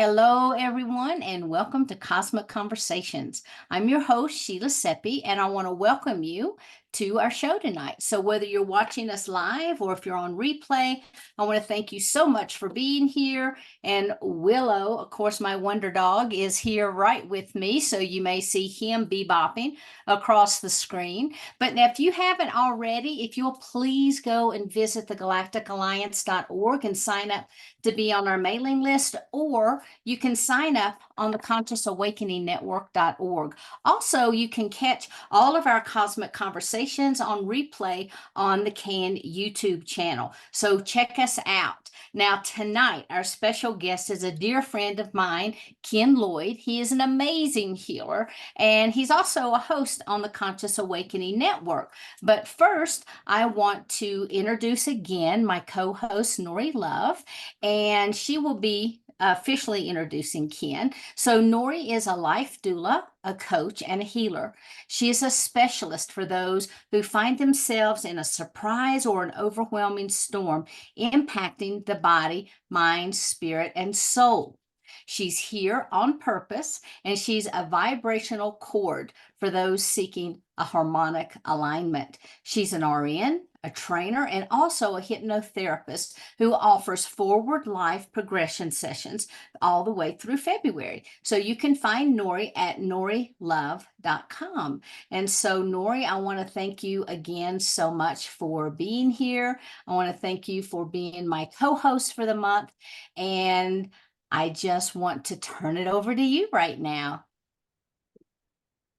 Hello, everyone, and welcome to Cosmic Conversations. I'm your host, Sheila Seppi, and I want to welcome you to our show tonight. So, whether you're watching us live or if you're on replay, I want to thank you so much for being here. And Willow, of course, my wonder dog, is here right with me. So, you may see him bebopping across the screen. But if you haven't already, if you'll please go and visit the galacticalliance.org and sign up to be on our mailing list, or you can sign up on the consciousawakeningnetwork.org. Also, you can catch all of our cosmic conversations on replay on the Ken YouTube channel. So check us out. Now, tonight, our special guest is a dear friend of mine, Ken Lloyd. He is an amazing healer, and he's also a host on the Conscious Awakening Network. But first, I want to introduce again my co-host, Nori Love, and she will be officially introducing Ken. So Nori is a life doula, a coach, and a healer. She is a specialist for those who find themselves in a surprise or an overwhelming storm impacting the body, mind, spirit, and soul. She's here on purpose, and she's a vibrational cord for those seeking a harmonic alignment. She's an RN, a trainer, and also a hypnotherapist who offers forward life progression sessions all the way through February. So you can find Nori at norilove.com. And so, Nori, I want to thank you again so much for being here. I want to thank you for being my co-host for the month. And I just want to turn it over to you right now.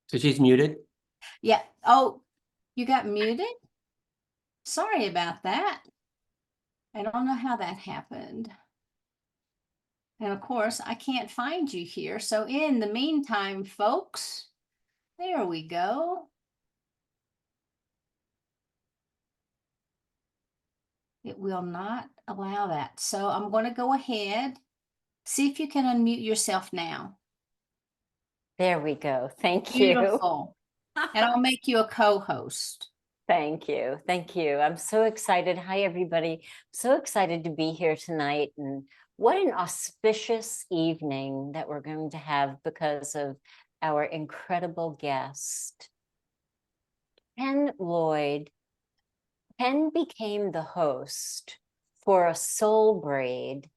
So she's muted? Yeah. Oh, you got muted? Sorry about that. I don't know how that happened. And of course, I can't find you here. So in the meantime, folks, there we go. It will not allow that. So I'm going to go ahead. See if you can unmute yourself now. There we go. Thank you. Beautiful. And I'll make you a co-host. Thank you. Thank you. I'm so excited. Hi, everybody. So excited to be here tonight. And what an auspicious evening that we're going to have because of our incredible guest, Ken Lloyd. Ken became the host for a soul braid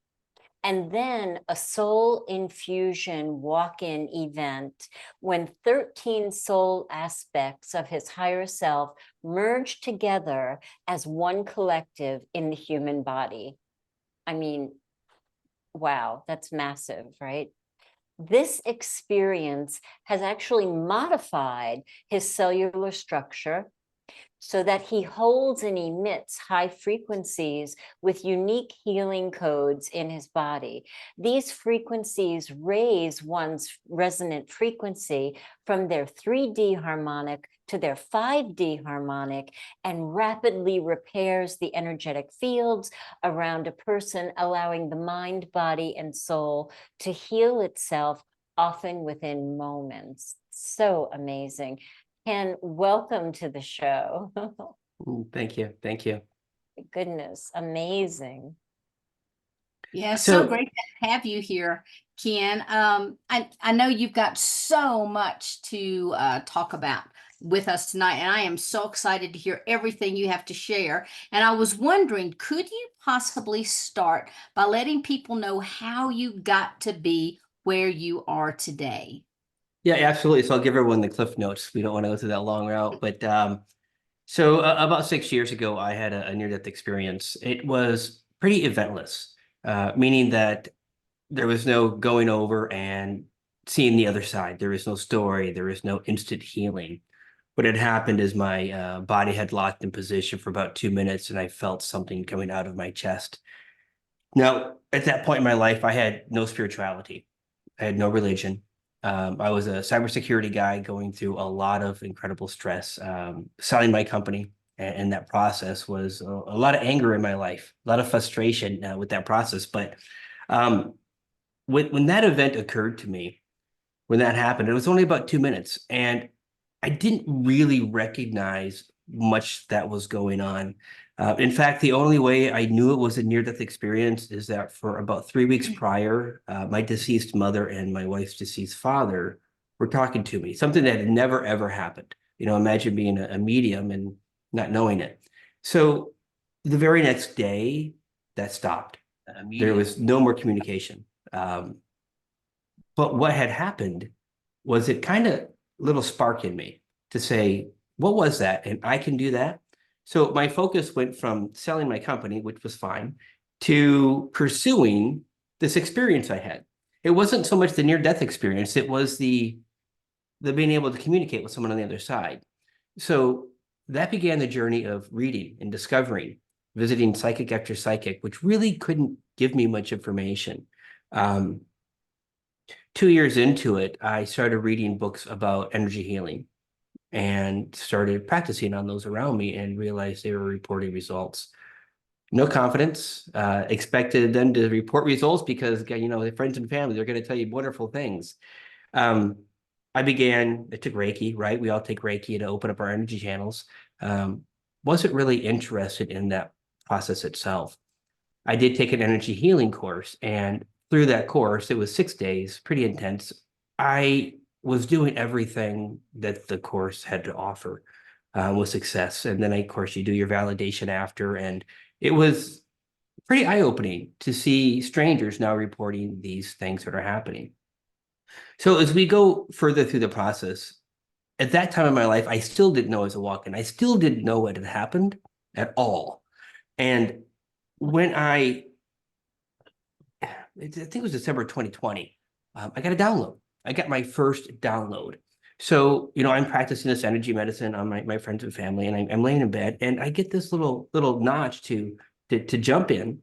and then a soul infusion walk-in event when 13 soul aspects of his higher self merged together as one collective in the human body. I mean, wow, that's massive, right? This experience has actually modified his cellular structure so that he holds and emits high frequencies with unique healing codes in his body. These frequencies raise one's resonant frequency from their 3D harmonic to their 5D harmonic and rapidly repairs the energetic fields around a person, allowing the mind, body, and soul to heal itself, often within moments. So amazing. Ken, welcome to the show. Thank you. Thank you. Goodness, amazing. Yeah, so great to have you here, Ken. I know you've got so much to talk about with us tonight, and I am so excited to hear everything you have to share. And I was wondering, could you possibly start by letting people know how you got to be where you are today? Yeah, absolutely. So I'll give everyone the cliff notes. We don't want to go through that long route, but so about 6 years ago, I had a near-death experience. It was pretty eventless, meaning that there was no going over and seeing the other side. There was no story. There was no instant healing. What had happened is my body had locked in position for about 2 minutes, and I felt something coming out of my chest. Now, at that point in my life, I had no spirituality. I had no religion. I was a cybersecurity guy going through a lot of incredible stress, selling my company. And that process was a lot of anger in my life, a lot of frustration with that process. But when that event occurred to me, when that happened, it was only about 2 minutes. And I didn't really recognize much that was going on. In fact, the only way I knew it was a near-death experience is that for about 3 weeks prior, my deceased mother and my wife's deceased father were talking to me, something that had never, ever happened. Imagine being a medium and not knowing it. So the very next day, that stopped. There was no more communication. But what had happened was it kind of little spark in me to say, what was that? And I can do that. So my focus went from selling my company, which was fine, to pursuing this experience I had. It wasn't so much the near-death experience, it was the being able to communicate with someone on the other side. So that began the journey of reading and discovering, visiting psychic after psychic, which really couldn't give me much information. 2 years into it, I started reading books about energy healing and started practicing on those around me and realized they were reporting results. No confidence, expected them to report results because, their friends and family, they're going to tell you wonderful things. I took Reiki, right? We all take Reiki to open up our energy channels. Wasn't really interested in that process itself. I did take an energy healing course, and through that course, it was 6 days, pretty intense. I was doing everything that the course had to offer with success. And then, of course, you do your validation after, and it was pretty eye-opening to see strangers now reporting these things that are happening. So as we go further through the process, at that time in my life, I still didn't know I was a walk-in. I still didn't know what had happened at all. And when I think it was December 2020, I got a download. I got my first download. So, I'm practicing this energy medicine on my friends and family, and I'm laying in bed, and I get this little notch to jump in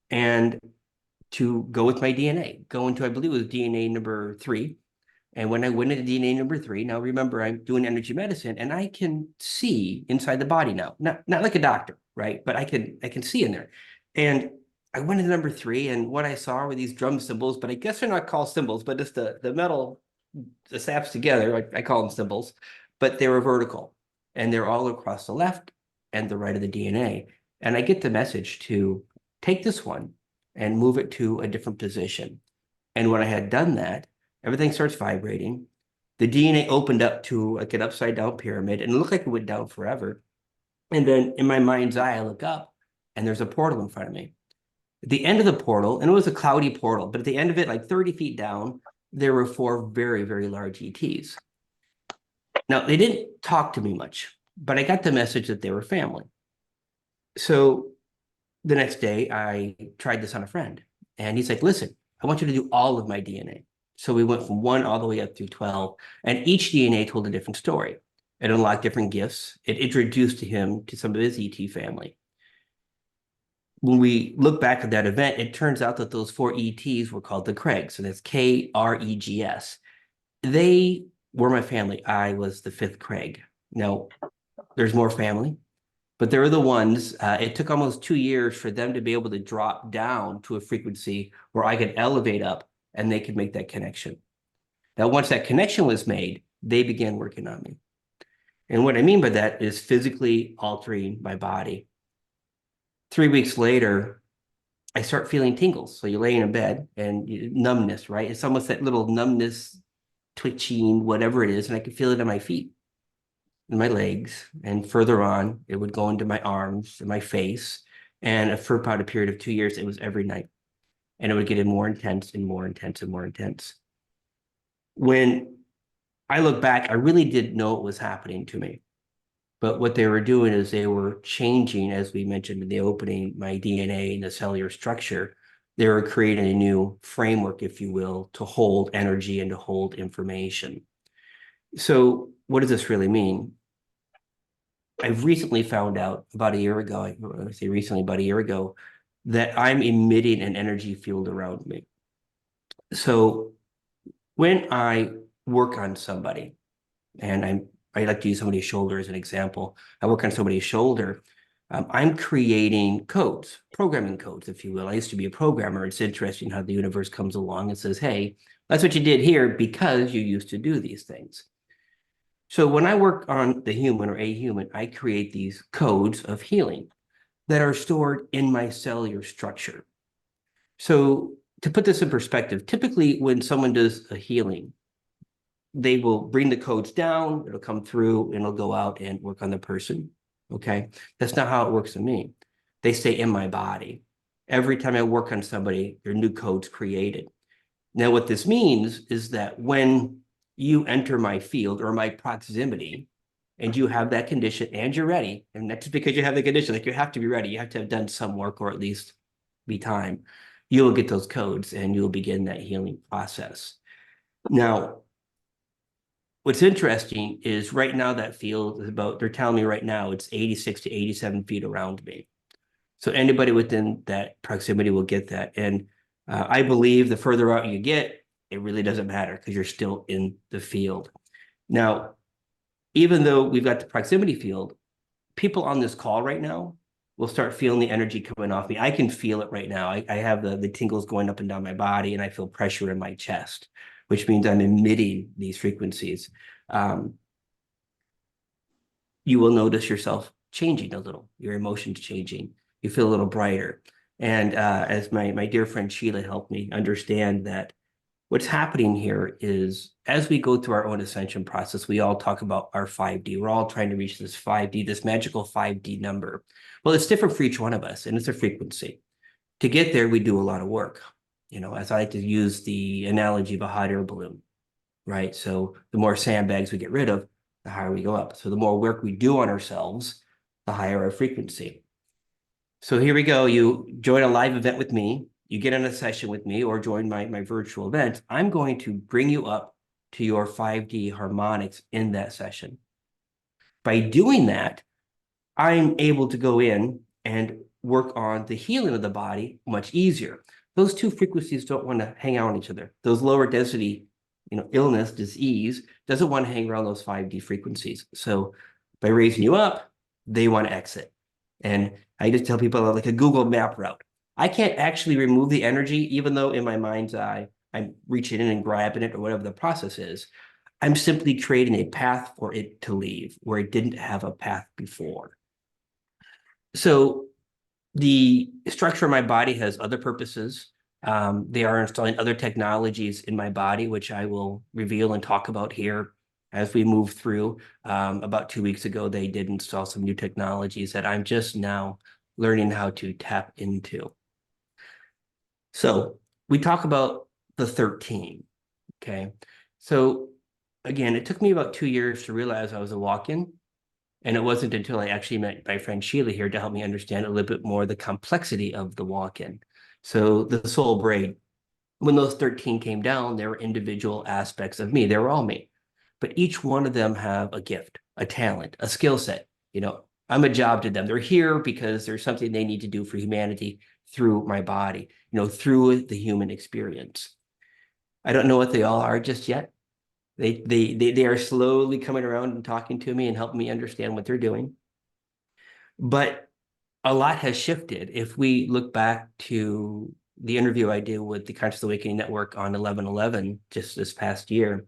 and to go with my DNA, go into, I believe it was DNA number 3. And when I went into DNA number 3, now remember, I'm doing energy medicine, and I can see inside the body now, not like a doctor, right? But I can see in there. And I went into number 3, and what I saw were these drum symbols, but I guess they're not called symbols, but it's the metal, the snaps together. I call them symbols, but they were vertical, and they're all across the left and the right of the DNA. And I get the message to take this one and move it to a different position. And when I had done that, everything starts vibrating. The DNA opened up to like an upside down pyramid, and it looked like it went down forever. And then in my mind's eye, I look up, and there's a portal in front of me. At the end of the portal, and it was a cloudy portal, but at the end of it, like 30 feet down, there were 4 very, very large ETs. Now, they didn't talk to me much, but I got the message that they were family. So the next day, I tried this on a friend, and he's like, listen, I want you to do all of my DNA. So we went from 1 all the way up through 12, and each DNA told a different story. It unlocked different gifts. It introduced him to some of his ET family. When we look back at that event, it turns out that those 4 ETs were called the Kregs, and that's Kregs. They were my family. I was the 5th Kreg. Now, there's more family, but they're the ones, it took almost 2 years for them to be able to drop down to a frequency where I could elevate up and they could make that connection. Now, once that connection was made, they began working on me. And what I mean by that is physically altering my body. 3 weeks later, I start feeling tingles. So you lay in a bed and numbness, right? It's almost that little numbness, twitching, whatever it is. And I could feel it in my feet, in my legs, and further on, it would go into my arms and my face. And for about a period of 2 years, it was every night. And it would get more intense and more intense and more intense. When I look back, I really didn't know what was happening to me. But what they were doing is they were changing, as we mentioned in the opening, my DNA and the cellular structure. They were creating a new framework, if you will, to hold energy and to hold information. So what does this really mean? I've recently found out about a year ago, I say recently, about a year ago, that I'm emitting an energy field around me. So when I work on somebody, and I like to use somebody's shoulder as an example. I work on somebody's shoulder. I'm creating codes, programming codes, if you will. I used to be a programmer. It's interesting how the universe comes along and says, hey, that's what you did here because you used to do these things. So when I work on the human or a human, I create these codes of healing that are stored in my cellular structure. So to put this in perspective, typically when someone does a healing, they will bring the codes down, it'll come through, and it'll go out and work on the person. Okay. That's not how it works with me. They stay in my body. Every time I work on somebody, there are new codes created. Now, what this means is that when you enter my field or my proximity, and you have that condition and you're ready, and that's just because you have the condition, like you have to be ready, you have to have done some work or at least be time, you'll get those codes and you'll begin that healing process. Now, what's interesting is right now that field is about, they're telling me right now it's 86 to 87 feet around me. So anybody within that proximity will get that. And I believe the further out you get, it really doesn't matter because you're still in the field. Now, even though we've got the proximity field, people on this call right now will start feeling the energy coming off me. I can feel it right now. I have the tingles going up and down my body, and I feel pressure in my chest, which means I'm emitting these frequencies. You will notice yourself changing a little, your emotions changing. You feel a little brighter. And as my dear friend Sheila helped me understand that what's happening here is as we go through our own ascension process, we all talk about our 5D. We're all trying to reach this 5D, this magical 5D number. Well, it's different for each one of us, and it's a frequency. To get there, we do a lot of work. You know, as I like to use the analogy of a hot air balloon, right? So the more sandbags we get rid of, the higher we go up. So the more work we do on ourselves, the higher our frequency. So here we go. You join a live event with me. You get in a session with me or join my virtual event. I'm going to bring you up to your 5D harmonics in that session. By doing that, I'm able to go in and work on the healing of the body much easier. Those two frequencies don't want to hang out on each other. Those lower density, illness, disease, doesn't want to hang around those 5D frequencies. So by raising you up, they want to exit. And I just tell people like a Google map route. I can't actually remove the energy, even though in my mind's eye, I'm reaching in and grabbing it or whatever the process is. I'm simply creating a path for it to leave where it didn't have a path before. So the structure of my body has other purposes. They are installing other technologies in my body, which I will reveal and talk about here as we move through. About 2 weeks ago, they did install some new technologies that I'm just now learning how to tap into. So we talk about the 13, okay? So again, it took me about 2 years to realize I was a walk-in. And it wasn't until I actually met my friend Sheila here to help me understand a little bit more the complexity of the walk-in. So the soul braid, when those 13 came down, there were individual aspects of me. They were all me. But each one of them have a gift, a talent, a skill set. I'm a job to them. They're here because there's something they need to do for humanity through my body, through the human experience. I don't know what they all are just yet. They are slowly coming around and talking to me and helping me understand what they're doing. But a lot has shifted. If we look back to the interview I did with the Conscious Awakening Network on 11/11, just this past year,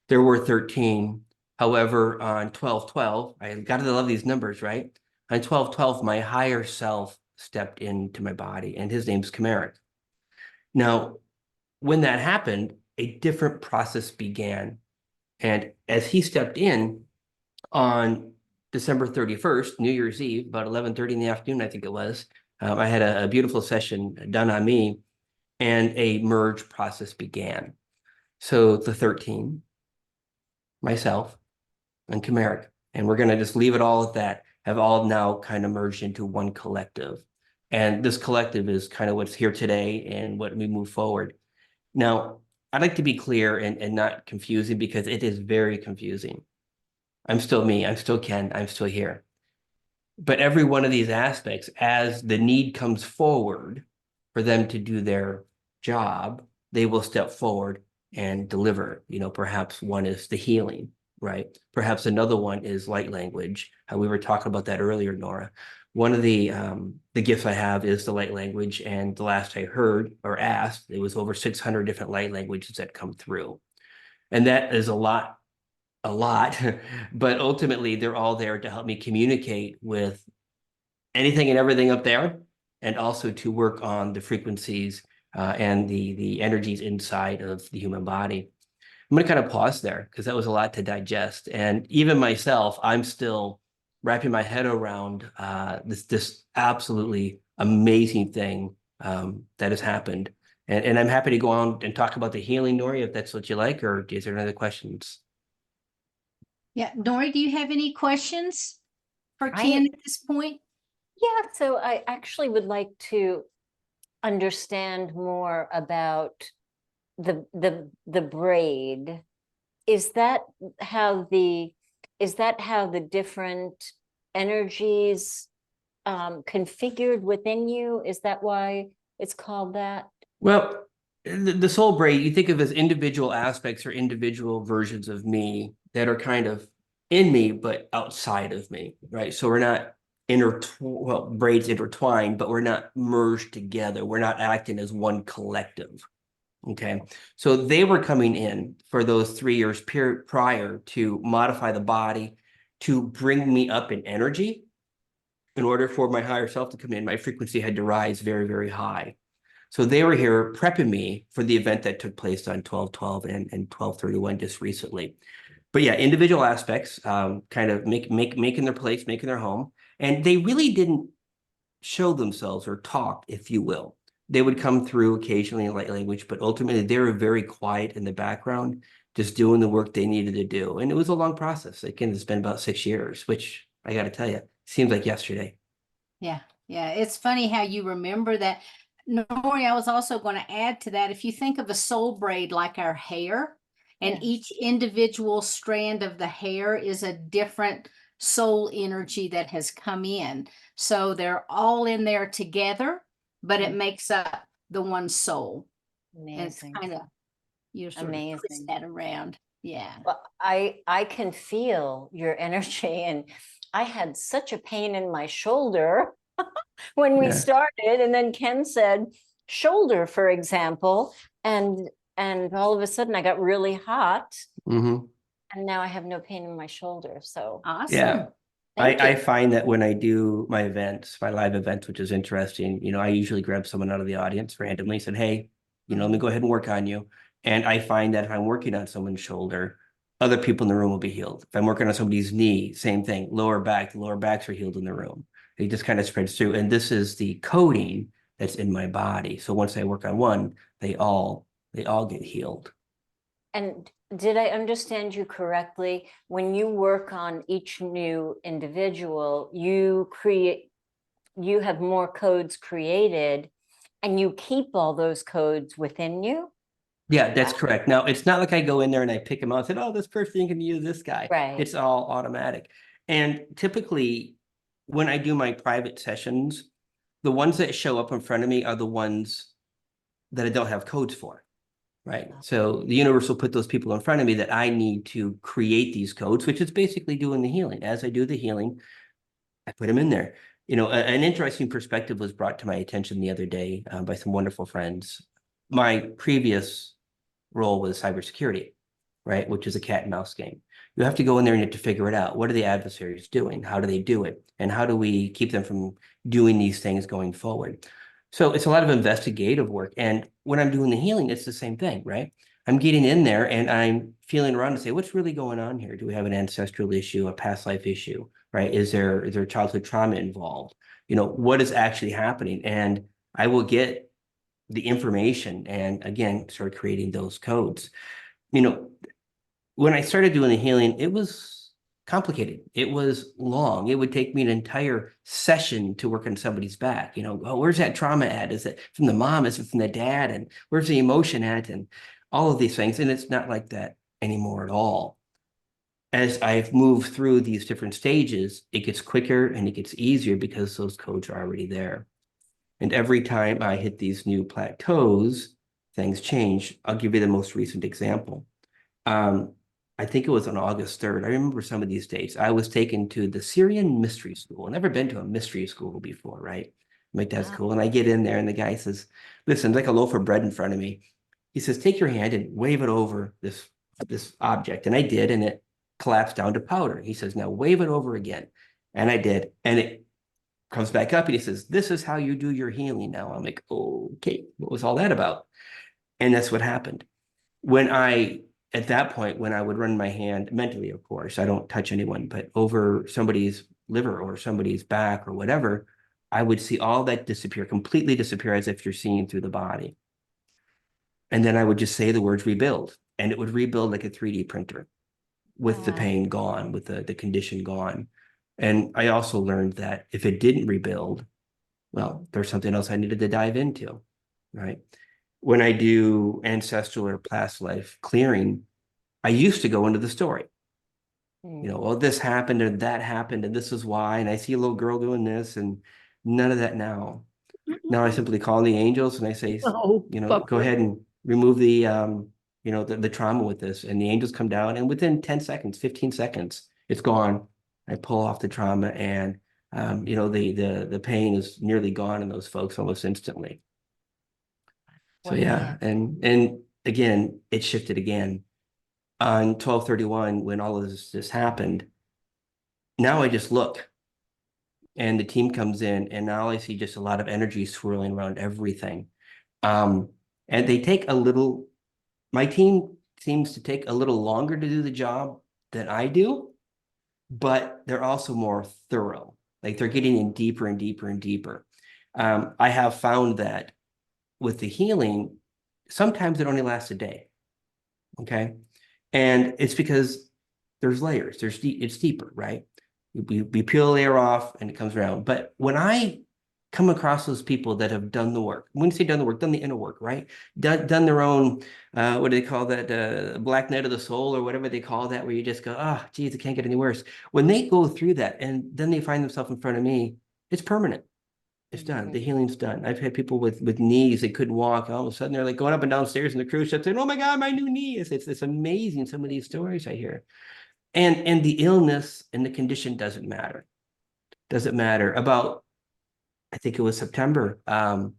there were 13. However, on 12/12, I gotta love these numbers, right? On 12/12, my higher self stepped into my body, and his name's Kamarik. Now, when that happened, a different process began. And as he stepped in on December 31st, New Year's Eve, about 11:30 in the afternoon, I think it was, I had a beautiful session done on me, and a merge process began. So the 13, myself, and Kamarik, and we're going to just leave it all at that, have all now kind of merged into one collective. And this collective is kind of what's here today and what we move forward. Now, I'd like to be clear and not confusing because it is very confusing. I'm still me. I'm still Ken. I'm still here. But every one of these aspects, as the need comes forward for them to do their job, they will step forward and deliver. Perhaps one is the healing, right? Perhaps another one is light language. We were talking about that earlier, Nora. One of the gifts I have is the light language, and the last I heard or asked, it was over 600 different light languages that come through. And that is a lot, but ultimately they're all there to help me communicate with anything and everything up there, and also to work on the frequencies and the energies inside of the human body. I'm going to kind of pause there because that was a lot to digest. And even myself, I'm still wrapping my head around this absolutely amazing thing that has happened. And I'm happy to go on and talk about the healing, Nori, if that's what you like, or is there any other questions? Yeah, Nori, do you have any questions for I- Ken at this point? Yeah, so I actually would like to understand more about the braid. Is that how the different energies configured within you? Is that why it's called that? Well, the soul braid, you think of as individual aspects or individual versions of me that are kind of in me, but outside of me, right? So we're not braids intertwined, but we're not merged together. We're not acting as one collective. Okay. So they were coming in for those 3 years prior to modify the body, to bring me up in energy. In order for my higher self to come in, my frequency had to rise very, very high. So they were here prepping me for the event that took place on 12/12 and 12/31 just recently. But yeah, individual aspects, kind of making their place, making their home. And they really didn't show themselves or talk, if you will. They would come through occasionally in light language, but ultimately they were very quiet in the background, just doing the work they needed to do. And it was a long process. Again, it's been about 6 years, which I got to tell you, seems like yesterday. Yeah, yeah. It's funny how you remember that. Nori, I was also going to add to that. If you think of a soul braid like our hair, and Yes. each individual strand of the hair is a different soul energy that has come in. So they're all in there together, but it makes up the one soul. And it's Amazing. kind of, you sort of twist Amazing. that around. Yeah. Well, I can feel your energy, and I had such a pain in my shoulder when we Yeah. started, and then Ken said shoulder, for example, and all of a sudden I got really hot, Mm-hmm. and now I have no pain in my shoulder. So Awesome. Yeah. thank I you. find that when I do my events, my live events, which is interesting, I usually grab someone out of the audience randomly and said, hey, let me go ahead and work on you. And I find that if I'm working on someone's shoulder, other people in the room will be healed. If I'm working on somebody's knee, same thing, lower back, the lower backs are healed in the room. It just kind of spreads through. And this is the coding that's in my body. So once I work on one, they all get healed. And did I understand you correctly? When you work on each new individual, you have more codes created, and you keep all those codes within you? Yeah, that's correct. Now, it's not like I go in there and I pick them out and say, oh, this person can use this guy. Right. It's all automatic. And typically, when I do my private sessions, the ones that show up in front of me are the ones that I don't have codes for, right? So the universe will put those people in front of me that I need to create these codes, which is basically doing the healing. As I do the healing, I put them in there. An interesting perspective was brought to my attention the other day by some wonderful friends. My previous role was cybersecurity, right? Which is a cat and mouse game. You have to go in there and you have to figure it out. What are the adversaries doing? How do they do it? And how do we keep them from doing these things going forward? So it's a lot of investigative work. And when I'm doing the healing, it's the same thing, right? I'm getting in there and I'm feeling around to say, what's really going on here? Do we have an ancestral issue, a past life issue, right? Is there childhood trauma involved? What is actually happening? And I will get the information and again, start creating those codes. When I started doing the healing, it was complicated. It was long. It would take me an entire session to work on somebody's back. Oh, where's that trauma at? Is it from the mom? Is it from the dad? And where's the emotion at? And all of these things. And it's not like that anymore at all. As I've moved through these different stages, it gets quicker and it gets easier because those codes are already there. And every time I hit these new plateaus, things change. I'll give you the most recent example. I think it was on August 3rd. I remember some of these dates. I was taken to the Syrian Mystery School. I've never been to a mystery school before, right? I'm like, that's Wow. cool. And I get in there and the guy says, listen, there's like a loaf of bread in front of me. He says, take your hand and wave it over this object. And I did, and it collapsed down to powder. He says, now wave it over again. And I did. And it comes back up and he says, "This is how you do your healing now." I'm like, okay, what was all that about? And that's what happened. At that point, when I would run my hand mentally, of course, I don't touch anyone, but over somebody's liver or somebody's back or whatever, I would see all that disappear, completely disappear, as if you're seeing through the body. And then I would just say the words rebuild, and it would rebuild like a 3D printer with the Wow. pain gone, with the condition gone. And I also learned that if it didn't rebuild, well, there's something else I needed to dive into, right? When I do ancestral or past life clearing, I used to go into the story. Well, this happened and that happened, and this is why, and I see a little girl doing this, and none of that now. Now I simply call the angels and I say, Oh, go ahead and remove the the trauma with this. And the angels come down, and within 10 seconds, 15 seconds, it's gone. I pull off the trauma, and the pain is nearly gone in those folks almost instantly. So yeah, and again, it shifted again on 12/31 when all of this happened. Now I just look, and the team comes in, and now I see just a lot of energy swirling around everything. And they take a little, my team seems to take a little longer to do the job than I do, but they're also more thorough. Like they're getting in deeper and deeper and deeper. I have found that with the healing, sometimes it only lasts a day. Okay. And it's because there's layers, it's deeper, right? We peel the layer off and it comes around. But when I come across those people that have done the work, when you say done the work, done the inner work, right? Done their own, what do they call that? Black night of the soul or whatever they call that, where you just go, oh, geez, it can't get any worse. When they go through that and then they find themselves in front of me, it's permanent. It's done. The healing's done. I've had people with knees that couldn't walk. All of a sudden, they're like going up and down stairs in the cruise ship saying, "Oh my God, my new knee!" It's amazing. Some of these stories I hear, and the illness and the condition doesn't matter. Doesn't matter. About, I think it was September. I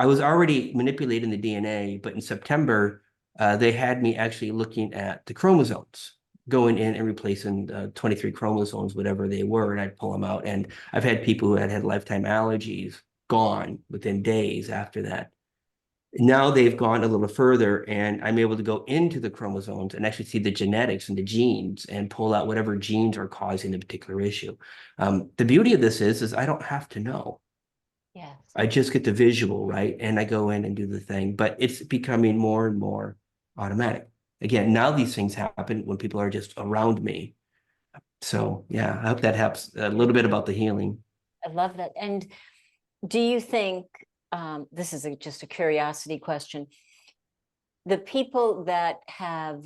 was already manipulating the DNA, but in September, they had me actually looking at the chromosomes, going in and replacing 23 chromosomes, whatever they were, and I'd pull them out. And I've had people who had lifetime allergies gone within days after that. Now they've gone a little further, and I'm able to go into the chromosomes and actually see the genetics and the genes and pull out whatever genes are causing a particular issue. The beauty of this is I don't have to know. Yes. I just get the visual, right? And I go in and do the thing, but it's becoming more and more automatic. Again, now these things happen when people are just around me. So yeah, I hope that helps a little bit about the healing. I love that. And do you think, this is just a curiosity question, the people that have,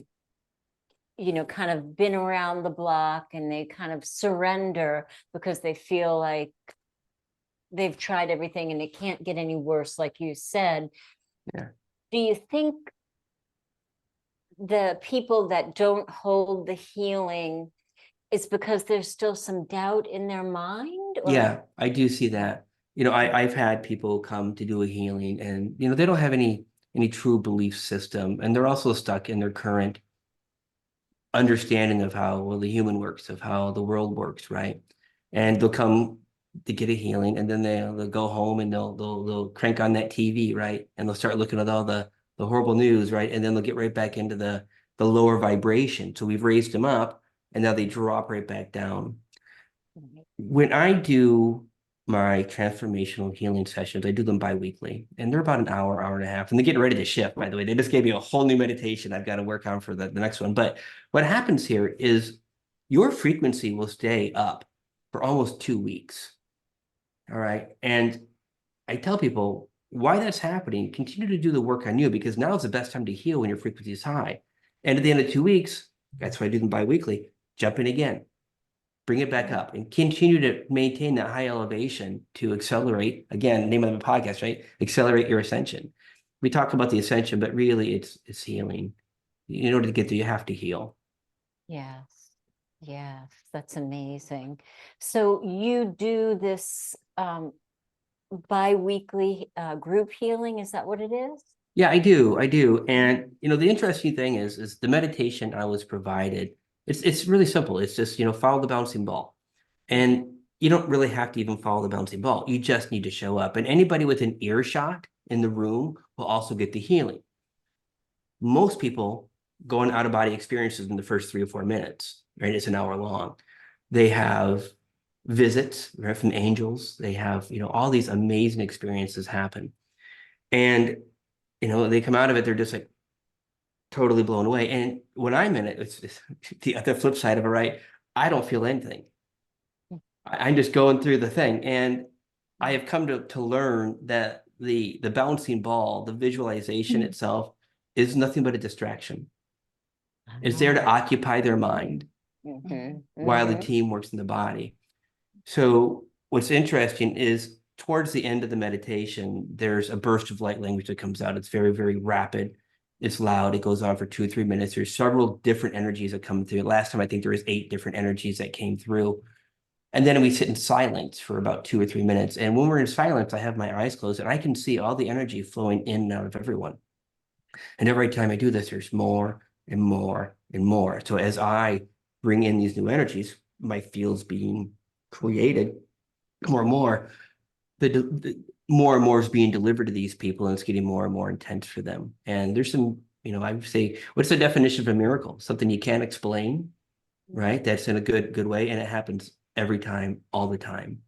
kind of been around the block and they kind of surrender because they feel like they've tried everything and it can't get any worse, like you said. Yeah. Do you think the people that don't hold the healing is because there's still some doubt in their mind? Or? Yeah, I do see that. I've had people come to do a healing, and they don't have any true belief system, and they're also stuck in their current understanding of how well the human works, of how the world works, right? And they'll come to get a healing, and then they'll go home and they'll crank on that TV, right? And they'll start looking at all the horrible news, right? And then they'll get right back into the lower vibration. So we've raised them up, and now they drop right back down. When I do my transformational healing sessions, I do them bi-weekly, and they're about an hour, hour and a half. And they're getting ready to shift, by the way. They just gave me a whole new meditation I've got to work on for the next one. But what happens here is your frequency will stay up for almost 2 weeks. All right. And I tell people why that's happening. Continue to do the work on you, because now is the best time to heal when your frequency is high. And at the end of 2 weeks, that's why I do them bi-weekly, jump in again. Bring it back up and continue to maintain that high elevation to accelerate. Again, name of the podcast, right? Accelerate your ascension. We talk about the ascension, but really it's healing. In order to get there, you have to heal. Yes. Yes, that's amazing. So you do this bi-weekly group healing, is that what it is? Yeah, I do. And the interesting thing is the meditation I was provided. It's really simple. It's just, follow the bouncing ball. And you don't really have to even follow the bouncing ball. You just need to show up. And anybody with an earshot in the room will also get the healing. Most people go on out-of-body experiences in the first 3 or 4 minutes, right? It's an hour long. They have visits, right, from angels. They have, all these amazing experiences happen. And, they come out of it, they're just like totally blown away. And when I'm in it, it's the other flip side of it, right? I don't feel anything. I'm just going through the thing. And I have come to learn that the bouncing ball, the visualization itself is nothing but a distraction. It's there to occupy their mind while the team works in the body. So what's interesting is towards the end of the meditation, there's a burst of light language that comes out. It's very, very rapid. It's loud. It goes on for 2 or 3 minutes. There's several different energies that come through. Last time, I think there was 8 different energies that came through. And then we sit in silence for about 2 or 3 minutes. And when we're in silence, I have my eyes closed and I can see all the energy flowing in and out of everyone. And every time I do this, there's more and more and more. So as I bring in these new energies, my field's being created more and more. The more and more is being delivered to these people, and it's getting more and more intense for them. And there's some, I would say, what's the definition of a miracle? Something you can't explain, right? That's in a good way, and it happens every time, all the time.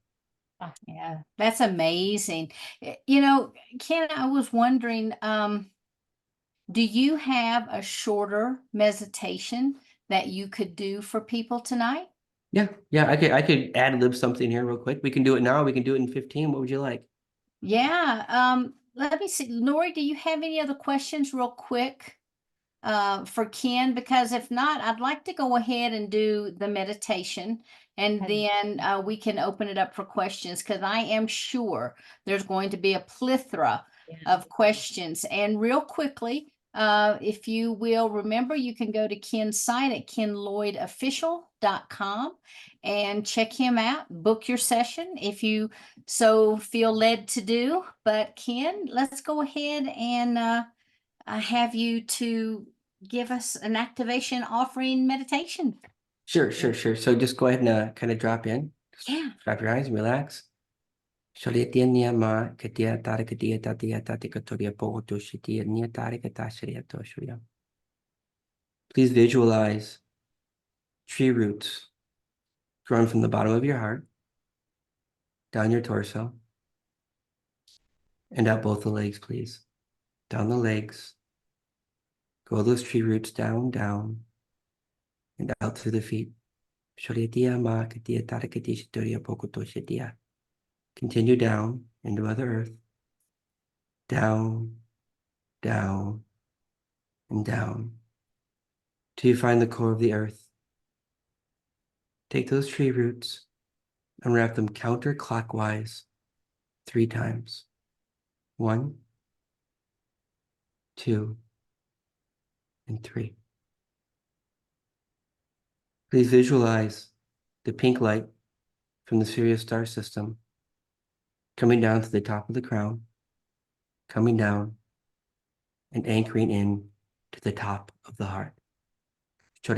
Yeah, that's amazing. Ken, I was wondering, do you have a shorter meditation that you could do for people tonight? Yeah, I could ad lib something here real quick. We can do it now. We can do it in 15. What would you like? Yeah, let me see. Lori, do you have any other questions real quick for Ken? Because if not, I'd like to go ahead and do the meditation, and then we can open it up for questions, because I am sure there's going to be a plethora of questions. And real quickly, if you will remember, you can go to Ken's site at kenlloydofficial.com and check him out, book your session if you so feel led to do. But Ken, let's go ahead and I have you to give us an activation offering meditation. Sure. So just go ahead and kind of drop in. Yeah. Drop your eyes and relax. Please visualize tree roots growing from the bottom of your heart, down your torso, and out both the legs, please. Down the legs. Go those tree roots down, and out through the feet. Continue down into Mother Earth. Down, and down. Till you find the core of the earth. Take those tree roots and wrap them counterclockwise 3 times. 1, 2, and 3. Please visualize the pink light from the Sirius star system coming down to the top of the crown, coming down and anchoring in to the top of the heart. Grow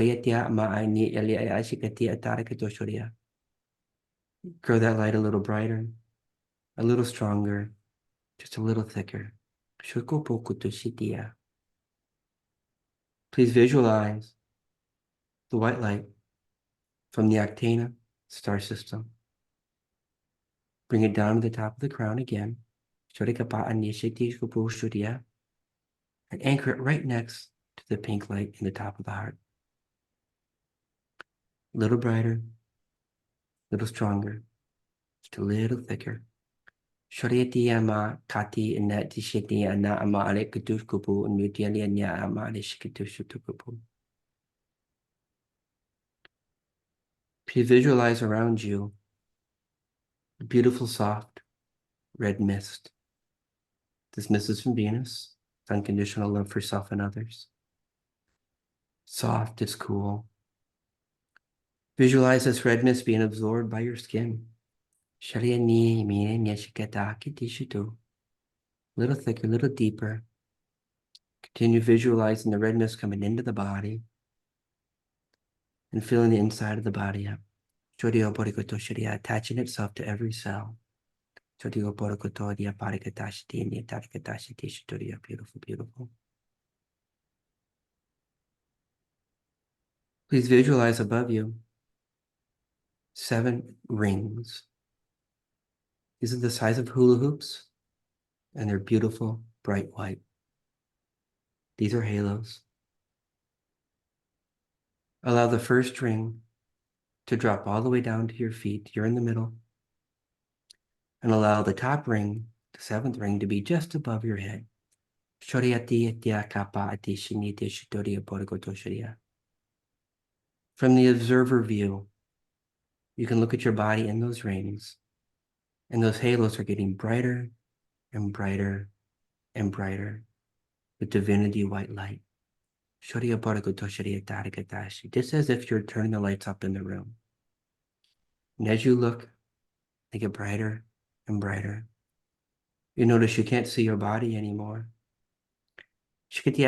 that light a little brighter, a little stronger, just a little thicker. Please visualize the white light from the Octana star system. Bring it down to the top of the crown again. And anchor it right next to the pink light in the top of the heart. A little brighter, a little stronger, just a little thicker. Please visualize around you a beautiful, soft, red mist. This mist is from Venus. It's unconditional love for self and others. Soft, it's cool. Visualize this red mist being absorbed by your skin. A little thicker, a little deeper. Continue visualizing the red mist coming into the body and filling the inside of the body up. Attaching itself to every cell. Beautiful, beautiful. Please visualize above you 7 rings. These are the size of hula hoops, and they're beautiful, bright white. These are halos. Allow the first ring to drop all the way down to your feet. You're in the middle. And allow the top ring, the 7th ring, to be just above your head. From the observer view, you can look at your body in those rings, and those halos are getting brighter and brighter and brighter with divinity white light. Just as if you're turning the lights up in the room. And as you look, they get brighter and brighter. You notice you can't see your body anymore. The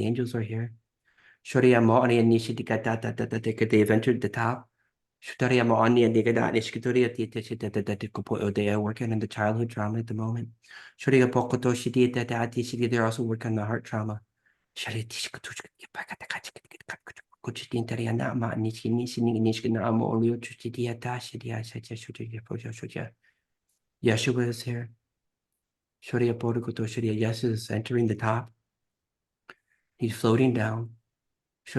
angels are here. They've entered the top. They are working on the childhood trauma at the moment. They're also working on the heart trauma. Yeshua is here. Yeshua is entering the top. He's floating down. It's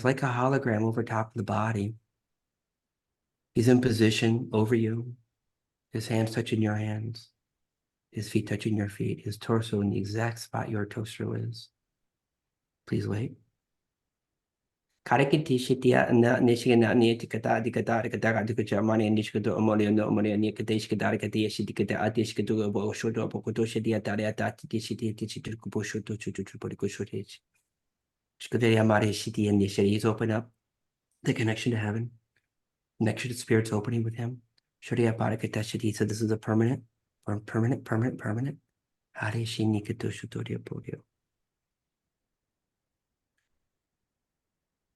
like a hologram over top of the body. He's in position over you. His hands touching your hands. His feet touching your feet. His torso in the exact spot your torso is. Please wait. He's opened up the connection to heaven. Connection to spirits opening with him. So this is a permanent.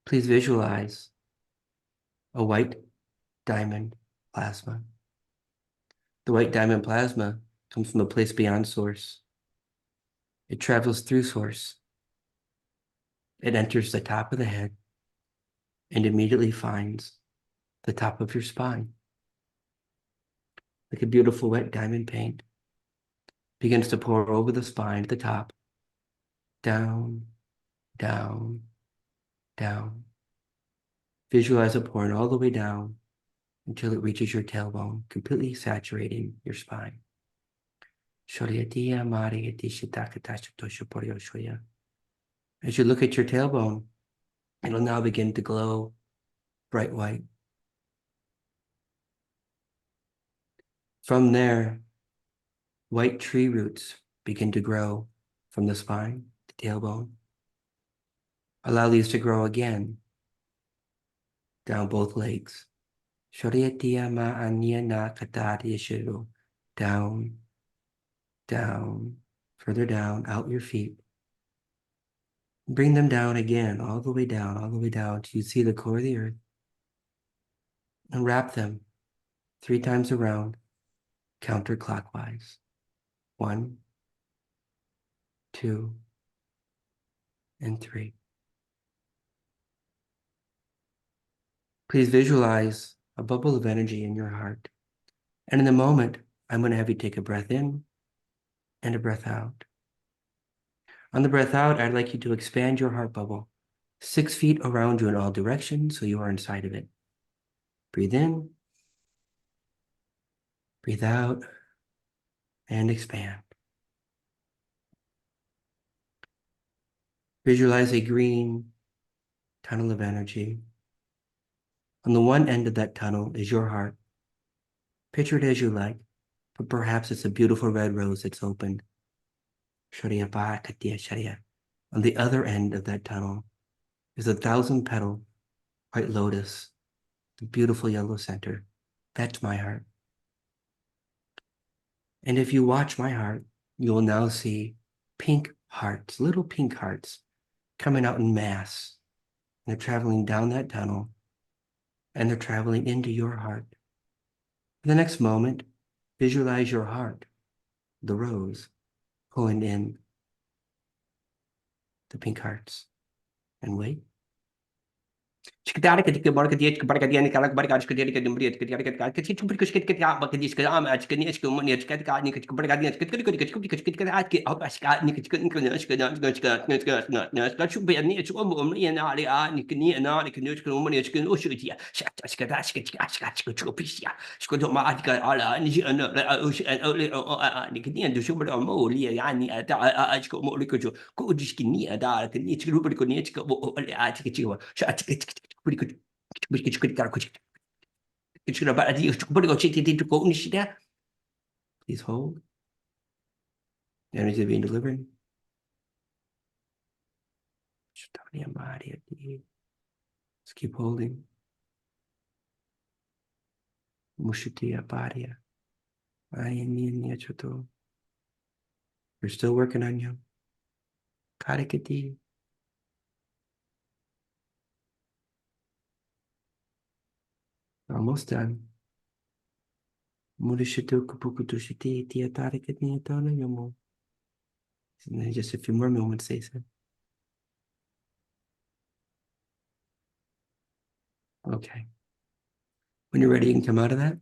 Please visualize a white diamond plasma. The white diamond plasma comes from a place beyond source. It travels through source. It enters the top of the head and immediately finds the top of your spine. Like a beautiful wet diamond paint, begins to pour over the spine to the top, down, down, down. Visualize it pouring all the way down until it reaches your tailbone, completely saturating your spine. As you look at your tailbone, it'll now begin to glow bright white. From there, white tree roots begin to grow from the spine, the tailbone. Allow these to grow again down both legs. Down, down, further down, out your feet. Bring them down again, all the way down till you see the core of the earth. And wrap them 3 times around, counterclockwise. 1, 2, and 3. Please visualize a bubble of energy in your heart. And in a moment, I'm going to have you take a breath in and a breath out. On the breath out, I'd like you to expand your heart bubble 6 feet around you in all directions so you are inside of it. Breathe in, breathe out, and expand. Visualize a green tunnel of energy. On the one end of that tunnel is your heart. Picture it as you like, but perhaps it's a beautiful red rose that's opened. On the other end of that tunnel is a 1,000-petal white lotus, the beautiful yellow center. That's my heart. And if you watch my heart, you will now see pink hearts, little pink hearts coming out in mass. And they're traveling down that tunnel and they're traveling into your heart. For the next moment, visualize your heart, the rose, pulling in the pink hearts. And wait. Please hold. The energy being delivered. Just keep holding. We're still working on you. Karikati. Almost done. Just a few more moments, say so. Okay. When you're ready, you can come out of that.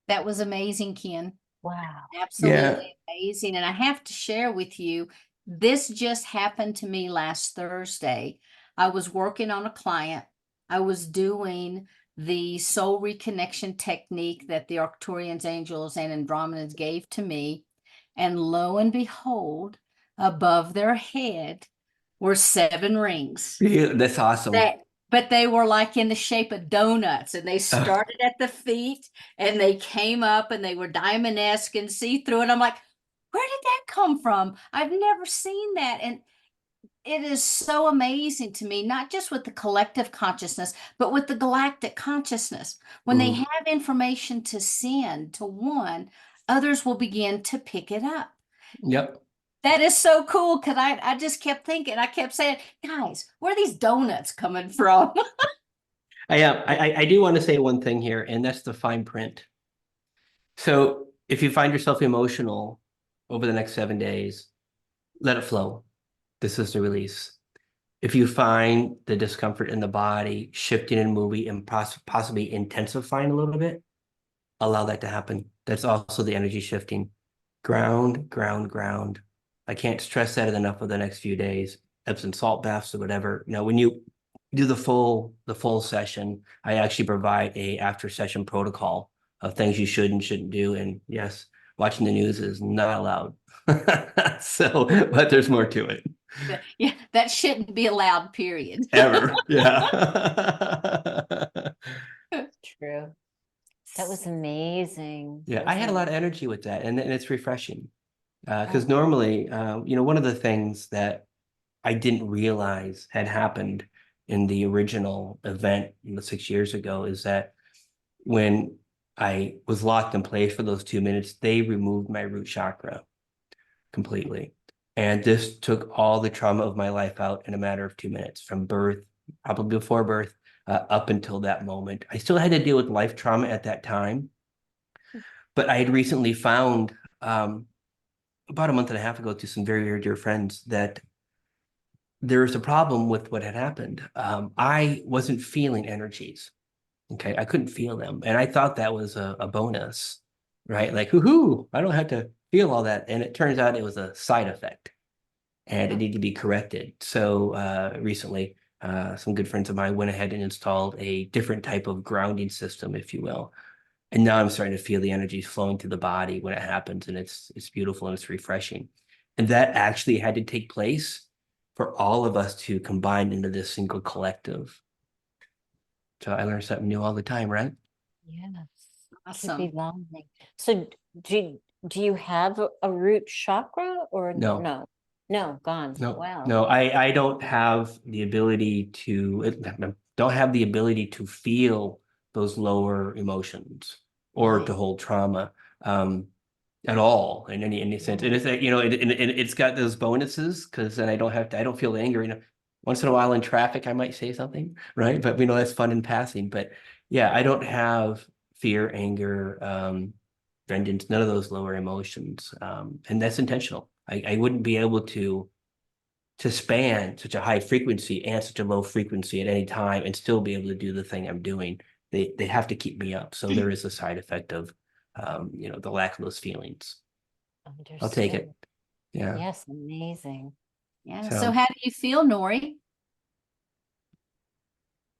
That was amazing, Ken. Wow. Absolutely amazing. And I have to share with you, this just happened to me last Thursday. I was working on a client. I was doing the soul reconnection technique that the Arcturians, angels, and Andromedans gave to me. And lo and behold, above their head were 7 rings. Yeah, that's awesome. But they were like in the shape of donuts, and they started at the feet and they came up and they were diamond-esque and see-through. And I'm like, where did that come from? I've never seen that. And it is so amazing to me, not just with the collective consciousness, but with the galactic consciousness. When they have information to send to one, others will begin to pick it up. Yep. That is so cool, because I just kept thinking, I kept saying, guys, where are these donuts coming from? I do want to say one thing here, and that's the fine print. So if you find yourself emotional over the next 7 days, let it flow. This is the release. If you find the discomfort in the body shifting and moving and possibly intensifying a little bit, allow that to happen. That's also the energy shifting. Ground, ground, ground. I can't stress that enough for the next few days. Epsom salt baths or whatever. Now, when you do the full session, I actually provide a after session protocol of things you should and shouldn't do. And yes, watching the news is not allowed. So, but there's more to it. Yeah, that shouldn't be allowed, period. Ever. Yeah. True. That was amazing. Yeah, That I was had a lot of amazing. energy with that, and it's refreshing. Because normally, one of the things that I didn't realize had happened in the original event 6 years ago is that when I was locked in place for those 2 minutes, they removed my root chakra completely. And this took all the trauma of my life out in a matter of 2 minutes, from birth, probably before birth, up until that moment. I still had to deal with life trauma at that time, but I had recently found about a month and a half ago to some very, very dear friends that there was a problem with what had happened. I wasn't feeling energies. Okay, I couldn't feel them, and I thought that was a bonus, right? Like, hoo-hoo, I don't have to feel all that. And it turns out it was a side effect, and it needed to be corrected. So recently, some good friends of mine went ahead and installed a different type of grounding system, if you will. And now I'm starting to feel the energy flowing through the body when it happens, and it's beautiful and it's refreshing. And that actually had to take place for all of us to combine into this single collective. So I learn something new all the time, right? Yes. Awesome. Keep evolving. So do you have a root chakra or No. no? No, gone. No, Wow. no, I don't have the ability to feel those lower emotions or to hold trauma. at all in any sense. And it's you know, it's got those bonuses because then I don't feel anger. You know, once in a while in traffic, I might say something, right? But we know that's fun in passing. But yeah, I don't have fear, anger, vengeance, none of those lower emotions. And that's intentional. I wouldn't be able to span such a high frequency and such a low frequency at any time and still be able to do the thing I'm doing. They have to keep me up. So there is a side effect of you know, the lack of those feelings. I'll take it. Understood. Yeah. Yes, amazing. Yeah. So- So how do you feel, Nori?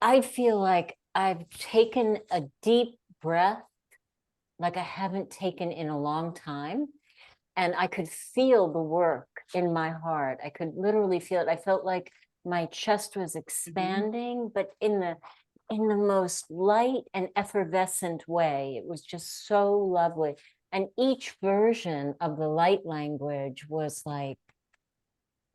I feel like I've taken a deep breath, like I haven't taken in a long time. And I could feel the work in my heart. I could literally feel it. I felt like my chest was expanding, but in the most light and effervescent way. It was just so lovely. And each version of the light language was like,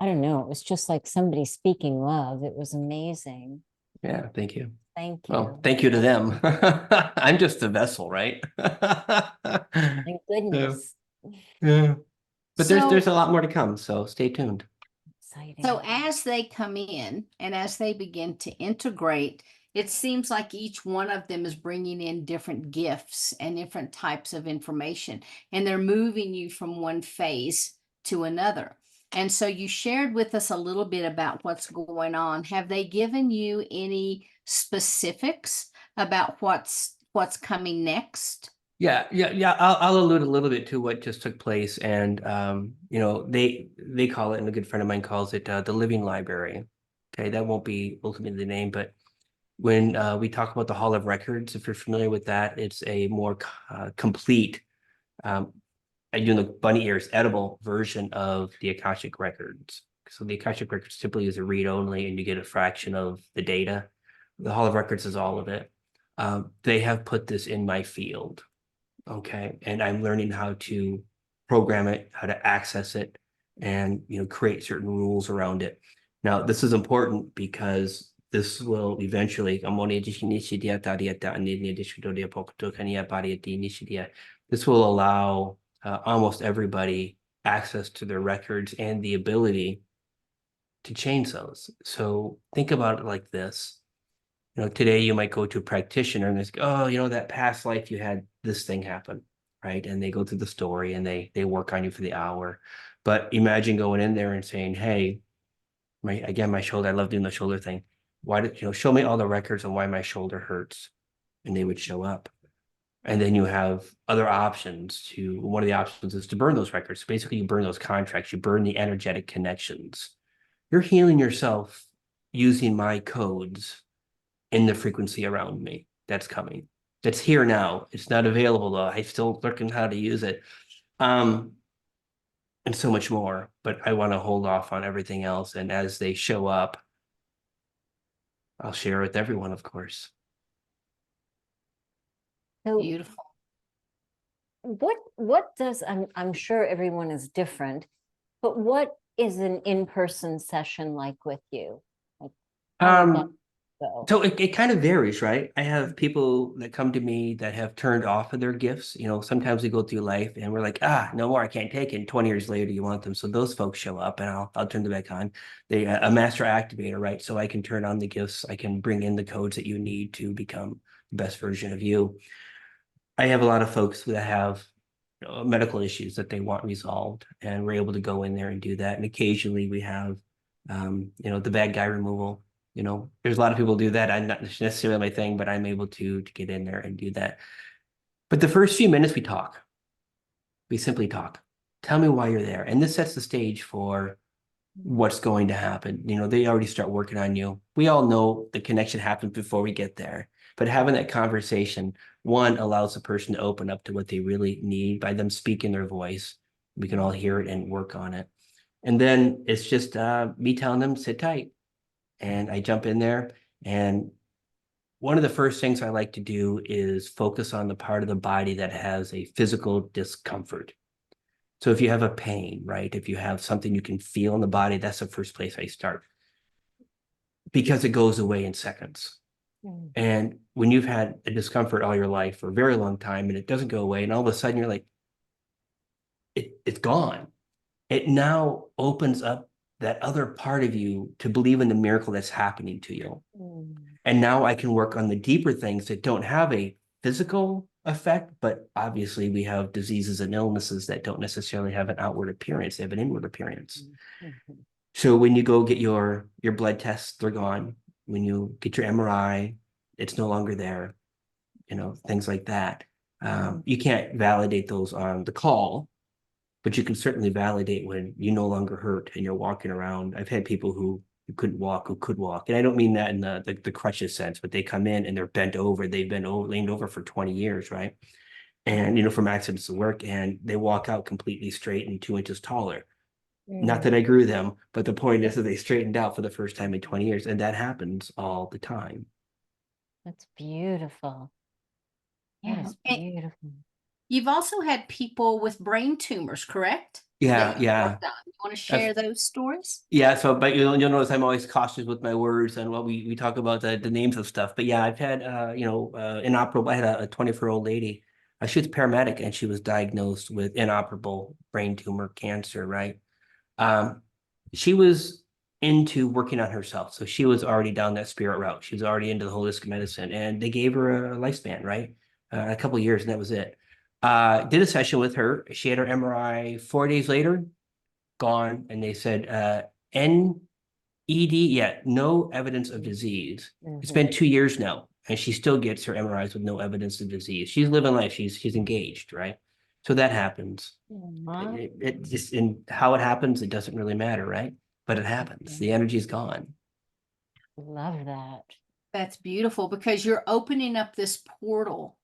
I don't know, it was just like somebody speaking love. It was amazing. Yeah, thank you. Thank you. Well, thank you to them. I'm just a vessel, right? Thank goodness. Yeah. But So- there's a lot more to come, so stay tuned. Exciting. So as they come in and as they begin to integrate, it seems like each one of them is bringing in different gifts and different types of information, and they're moving you from one phase to another. And so you shared with us a little bit about what's going on. Have they given you any specifics about what's coming next? Yeah. I'll allude a little bit to what just took place, and you know, they call it, and a good friend of mine calls it the living library. Okay, that won't be ultimately the name, but when we talk about the Hall of Records, if you're familiar with that, it's a more complete, I do the bunny ears edible version of the Akashic Records. So the Akashic Records typically is a read only, and you get a fraction of the data. The Hall of Records is all of it. They have put this in my field. Okay. And I'm learning how to program it, how to access it, and, you know, create certain rules around it. Now, this is important because this will eventually, this will allow almost everybody access to their records and the ability to change those. So think about it like this. You know, today you might go to a practitioner and it's, oh, you know, that past life you had this thing happen, right? And they go through the story and they work on you for the hour. But imagine going in there and saying, hey, my shoulder, I love doing the shoulder thing. Why did, you know, show me all the records on why my shoulder hurts. And they would show up. And then you have other options to, one of the options is to burn those records. Basically, you burn those contracts, you burn the energetic connections. You're healing yourself using my codes in the frequency around me that's coming. That's here now. It's not available though. I still learning how to use it. And so much more, but I want to hold off on everything else. And as they show up, I'll share with everyone, of course. So Beautiful. what does, I'm sure everyone is different, but what is an in-person session like with you? Like, how would that go? So it kind of varies, right? I have people that come to me that have turned off of their gifts. You know, sometimes we go through life and we're like, no more, I can't take it. And 20 years later, you want them. So those folks show up and I'll turn them back on. They a master activator, right? So I can turn on the gifts. I can bring in the codes that you need to become the best version of you. I have a lot of folks that have, you know, medical issues that they want resolved, and we're able to go in there and do that. And occasionally we have, you know, the bad guy removal. You know, there's a lot of people do that. I'm not necessarily my thing, but I'm able to get in there and do that. But the first few minutes we talk. We simply talk. Tell me why you're there. And this sets the stage for what's going to happen. You know, they already start working on you. We all know the connection happens before we get there. But having that conversation, one, allows the person to open up to what they really need by them speaking their voice. We can all hear it and work on it. And then it's just me telling them, sit tight. And I jump in there. And one of the first things I like to do is focus on the part of the body that has a physical discomfort. So if you have a pain, right? If you have something you can feel in the body, that's the first place I start, because it goes away in seconds. And when you've had a discomfort all your life for a very long time and it doesn't go away, and all of a sudden you're like, it's gone. It now opens up that other part of you to believe in the miracle that's happening to you. Mm. And now I can work on the deeper things that don't have a physical effect, but obviously we have diseases and illnesses that don't necessarily have an outward appearance, they have an inward appearance. Mhm. So when you go get your blood tests, they're gone. When you get your MRI, it's no longer there, things like that. You can't validate those on the call, but you can certainly validate when you no longer hurt and you're walking around. I've had people who couldn't walk, who could walk. And I don't mean that in the crutches sense, but they come in and they're bent over. They've been leaned over for 20 years, right? And, from accidents to work, and they walk out completely straight and 2 inches taller. Not that I grew them, but the point is that they straightened out for the first time in 20 years. And that happens all the time. That's beautiful. That Yeah. is beautiful. You've also had people with brain tumors, correct? Yeah, That you've yeah. worked on. You want to share those stories? Yeah, so but you'll notice I'm always cautious with my words and what we talk about the names of stuff. But yeah, I've had inoperable. I had a 24-year-old lady. She was a paramedic and she was diagnosed with inoperable brain tumor cancer, right? She was into working on herself. So she was already down that spirit route. She was already into the holistic medicine, and they gave her a lifespan, right? A couple of years, and that was it. Did a session with her. She had her MRI 4 days later, gone, and they said NED, yeah, no evidence of disease. It's been 2 years now, and she still gets her MRIs with no evidence of disease. She's living life. She's engaged, right? So that happens. It just, in how it happens, it doesn't really matter, right? But it happens. The energy's gone. Love that. That's beautiful because you're opening up this portal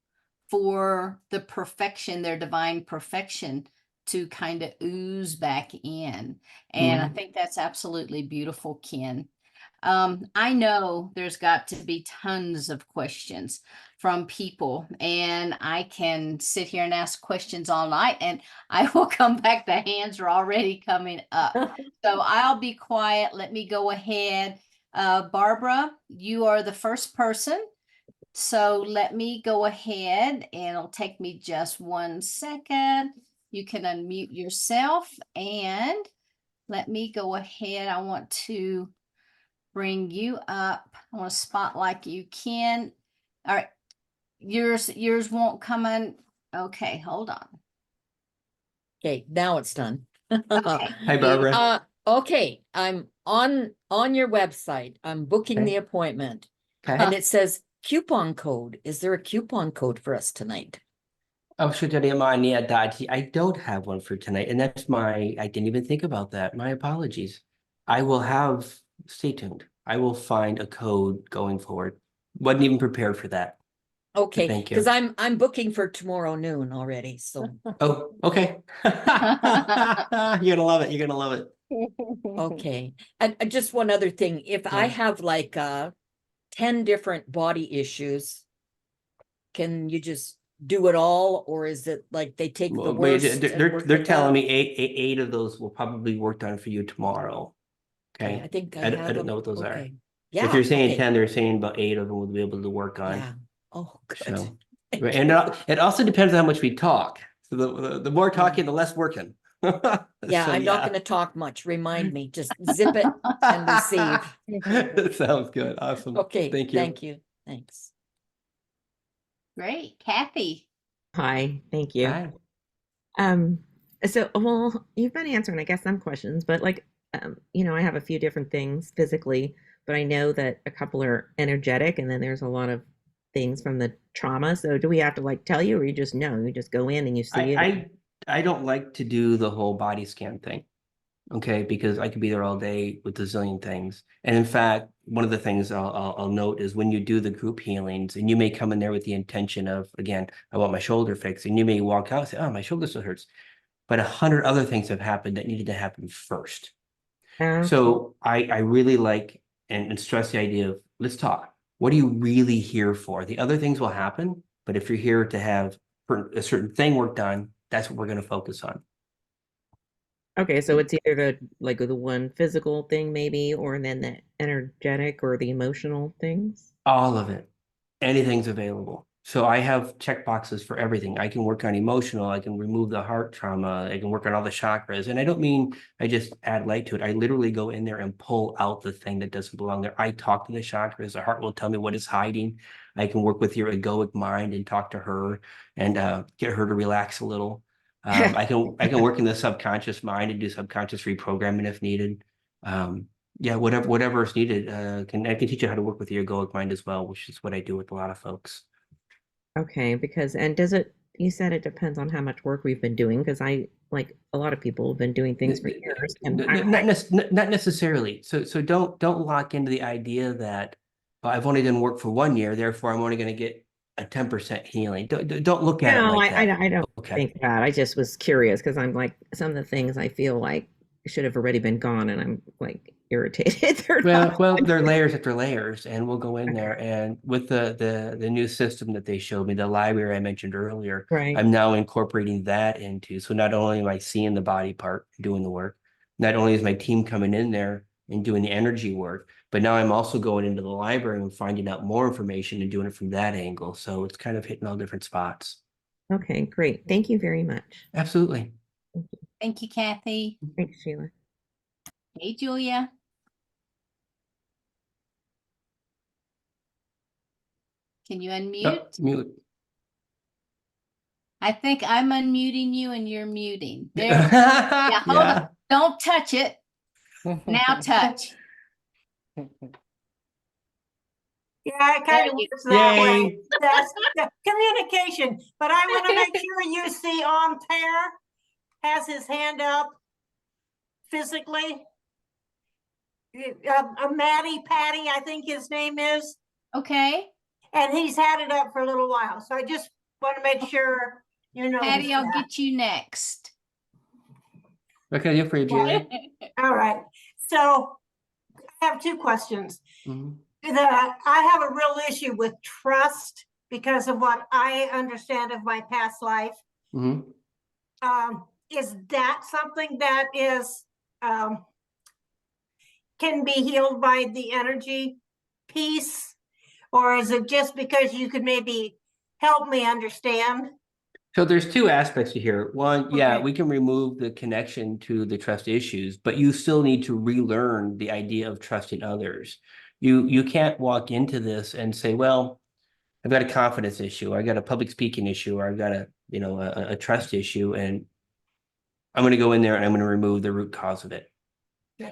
for the perfection, their divine perfection to kind of ooze back in. And I think that's absolutely beautiful, Ken. I know there's got to be tons of questions from people, and I can sit here and ask questions all night, and I will come back. The hands are already coming up. So I'll be quiet. Let me go ahead. Barbara, you are the first person. So let me go ahead, and it'll take me just 1 second. You can unmute yourself, and let me go ahead. I want to bring you up. I want to spotlight you, Ken. All right. Yours won't come in. Okay, hold on. Okay, now it's done. Okay. Hi, Barbara. Okay, I'm on your website. I'm booking Okay. the appointment. Okay. And it says coupon code. Is there a coupon code for us tonight? Oh, shoot, I don't have one for tonight, and I didn't even think about that. My apologies. Stay tuned. I will find a code going forward. Wasn't even prepared for that. Okay, Thank you. because I'm booking for tomorrow noon already. So Oh, okay. You're gonna love it. You're gonna love it. okay. And just one other thing. If I Yeah. have like 10 different body issues, can you just do it all, or is it like they take the Well, worst? they're telling me eight of those will probably work done for you tomorrow. Okay. I think I don't know what those are. Yeah. If you're saying okay. 10, they're saying about 8 of them will be able to work on. Yeah. Oh, good. So, Thank and you. it also depends on how much we talk. So the more talking, the less working. Yeah, So, I'm not going to talk much. Remind me. Just zip it and receive. Sounds good. Awesome. Okay. Thank you. Thank you. Thanks. Great. Kathy. Hi, thank you. Hi. So well, you've been answering, I guess, some questions, but like, I have a few different things physically, but I know that a couple are energetic, and then there's a lot of things from the trauma. So do we have to like tell you, or you just know? You just go in and you see it? I don't like to do the whole body scan thing. Okay, because I could be there all day with a zillion things. And in fact, one of the things I'll note is when you do the group healings, and you may come in there with the intention of, again, I want my shoulder fixed, and you may walk out and say, oh, my shoulder still hurts. But 100 other things have happened that needed to happen first. So I really like and stress the idea of, let's talk. What are you really here for? The other things will happen, but if you're here to have a certain thing work done, that's what we're going to focus on. Okay, so it's either the one physical thing maybe, or then the energetic or the emotional things. All of it. Anything's available. So I have check boxes for everything. I can work on emotional, I can remove the heart trauma, I can work on all the chakras. And I don't mean I just add light to it. I literally go in there and pull out the thing that doesn't belong there. I talk to the chakras. The heart will tell me what is hiding. I can work with your egoic mind and talk to her and get her to relax a little. I can work in the subconscious mind and do subconscious reprogramming if needed. Yeah, whatever is needed. I can teach you how to work with your egoic mind as well, which is what I do with a lot of folks. Okay, because and does it, you said it depends on how much work we've been doing, because I, like a lot of people have been doing things for years and Not necessarily. So don't lock into the idea that I've only done work for 1 year, therefore I'm only going to get a 10% healing. Don't look at it no, like that. I don't Okay. think that. I just was curious because I'm like, some of the things I feel like should have already been gone, and I'm like irritated. They're not. Well, there are layers after layers, and we'll go in there. And with the new system that they showed me, the library I mentioned earlier, Right. I'm now incorporating that into. So not only am I seeing the body part, doing the work, not only is my team coming in there and doing the energy work, but now I'm also going into the library and finding out more information and doing it from that angle. So it's kind of hitting all different spots. Okay, great. Thank you very much. Absolutely. Thank you, Kathy. Thanks, Sheila. Hey, Julia. Can you unmute? Mute. I think I'm unmuting you and you're muting. There. Yeah. Hold on. Don't touch it. Now touch. Yeah, it There kind of you- works that way. Yay. That's the communication. But I want to make sure you see on pair has his hand up physically. Matty Patty, I think his name is, Okay. and he's had it up for a little while. So I just want to make sure you know. Patty, I'll get you next. What can I do for you, Julia? All right. So I have two questions. Mhm. I have a real issue with trust because of what I understand of my past life. Mhm. Is that something that is can be healed by the energy piece? Or is it just because you could maybe help me understand? So there's two aspects to here. One, yeah, Okay. we can remove the connection to the trust issues, but you still need to relearn the idea of trusting others. You can't walk into this and say, well, I've got a confidence issue, I got a public speaking issue, or I've got a trust issue, and I'm going to go in there and I'm going to remove the root cause of it.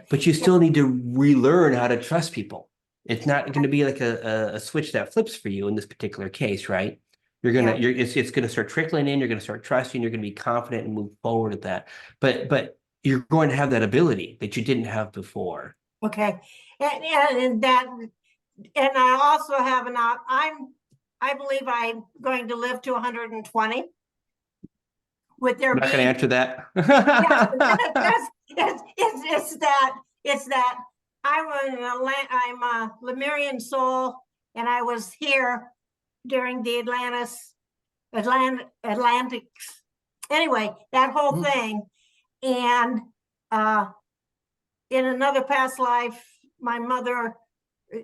But you still need to relearn how to trust people. It's not going to be like a switch that flips for you in this particular case, right? It's going to start trickling in. You're going to start trusting. You're going to be confident and move forward with that. But you're going to have that ability that you didn't have before. Okay, and I also have I believe I'm going to live to 120. Would there I'm not be? going to answer that. It's that I'm a Lemurian soul, and I was here during the Atlantics. Anyway, that whole Mhm. thing, and in another past life, my mother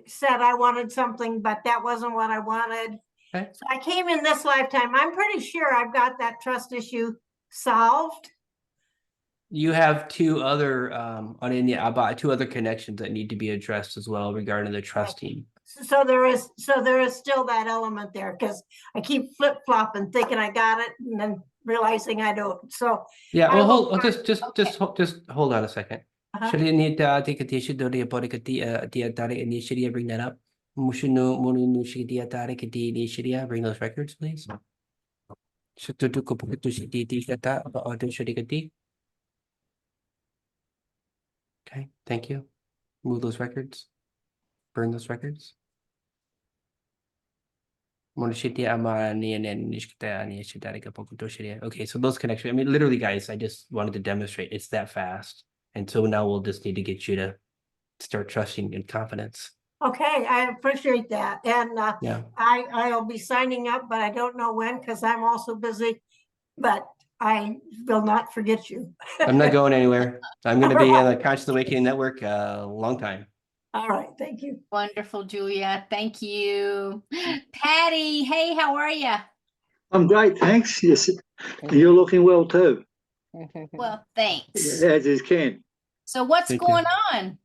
said I wanted something, but that wasn't what I wanted. Okay. So I came in this lifetime. I'm pretty sure I've got that trust issue solved. You have two other two other connections that need to be addressed as well regarding the trusting. So there is still that element there, because I keep flip-flopping thinking I got it and then realizing I don't. So Yeah, I well, will just hold on a second. Uh-huh. Should I need to bring that up? Bring those records, please. Okay, thank you. Move those records. Burn those records. Okay, so those connections, I mean, literally, guys, I just wanted to demonstrate it's that fast. And so now we'll just need to get you to start trusting and confidence. Okay, I appreciate that. And Yeah. I'll be signing up, but I don't know when, because I'm also busy, but I will not forget you. I'm not going anywhere. I'm going to be in the Conscious Awakening Network a long time. All right, thank you. Wonderful, Julia. Thank you. Patty, hey, how are you? I'm great, thanks. Yes, you're looking well too, Well, thanks. as is Ken. So what's Thank you. going on?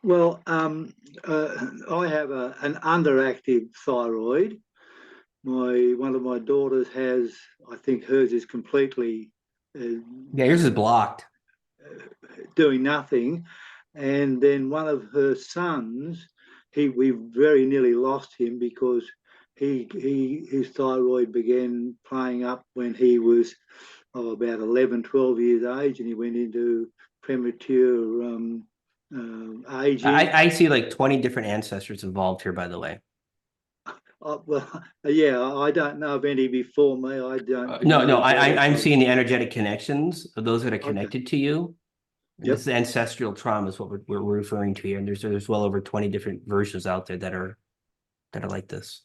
Well, I have an underactive thyroid. One of my daughters has, I think hers is completely Yeah, yours is blocked. doing nothing. And then one of her sons, we very nearly lost him because his thyroid began playing up when he was about 11, 12 years age, and he went into premature aging. I see like 20 different ancestors involved here, by the way. Well, yeah, I don't know of any before me. I don't. No, about it, I'm but- seeing the energetic connections of those that are Okay. connected to you. And Yep. this is ancestral trauma is what we're referring to here. And there's well over 20 different versions out there that are like this.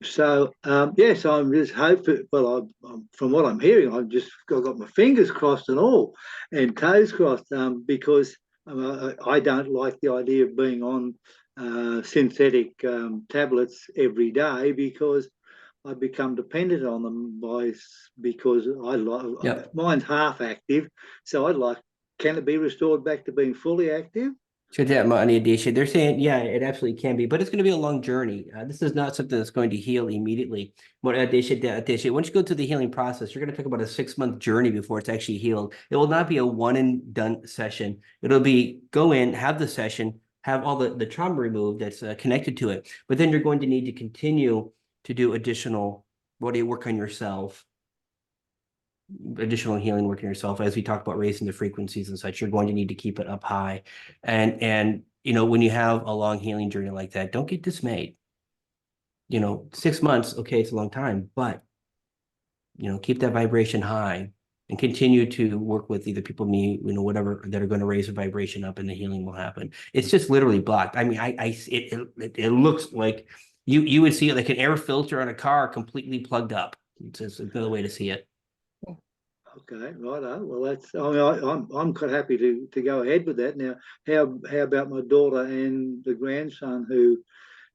So yes, I'm just hoping. Well, from what I'm hearing, I've got my fingers crossed and all, and toes crossed, because I don't like the idea of being on synthetic tablets every day because I become dependent on them because I like Yep. mine's half active, so I'd like. Can it be restored back to being fully active? Should that money addition? They're saying, yeah, it absolutely can be, but it's going to be a long journey. This is not something that's going to heal immediately. But once you go through the healing process, you're going to talk about a 6-month journey before it's actually healed. It will not be a one and done session. It'll be go in, have the session, have all the trauma removed that's connected to it. But then you're going to need to continue to do additional body work on yourself, additional healing work on yourself. As we talk about raising the frequencies and such, you're going to need to keep it up high. And when you have a long healing journey like that, don't get dismayed. 6 months, okay, it's a long time, but keep that vibration high and continue to work with either people, me, whatever, that are going to raise the vibration up, and the healing will happen. It's just literally blocked. I mean, it looks like you would see it like an air filter on a car completely plugged up. It's just another way to see it. Okay, righto. Well, that's. I mean, I'm quite happy to go ahead with that. Now, how about my daughter and the grandson who,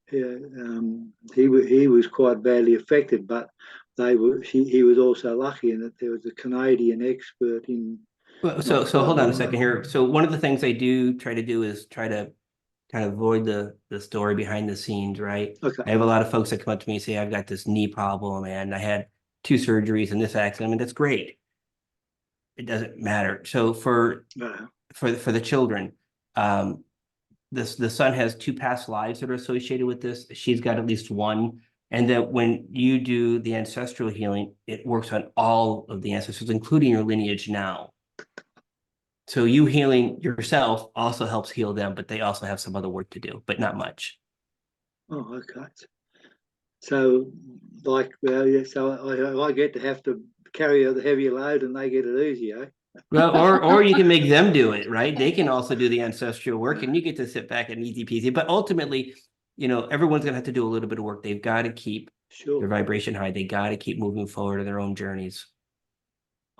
he was quite badly affected, but he was also lucky in that there was a Canadian expert in. Well, so hold on a second here. So one of the things I do try to do is try to kind of avoid the story behind the scenes, right? Okay. I have a lot of folks that come up to me and say, I've got this knee problem and I had 2 surgeries and this accident. I mean, that's great. It doesn't matter. So for the children, the son has 2 past lives that are associated with this. She's got at least one. And that when you do the ancestral healing, it works on all of the ancestors, including your lineage now. So you healing yourself also helps heal them, but they also have some other work to do, but not much. Oh, okay. So, like, well, yeah. So I get to have to carry the heavier load, and they get it easy, eh? Well, or you can make them do it, right? They can also do the ancestral work, and you get to sit back and easy peasy. But ultimately, everyone's gonna have to do a little bit of work. They've got to keep their vibration high. They got to keep moving forward in their own journeys.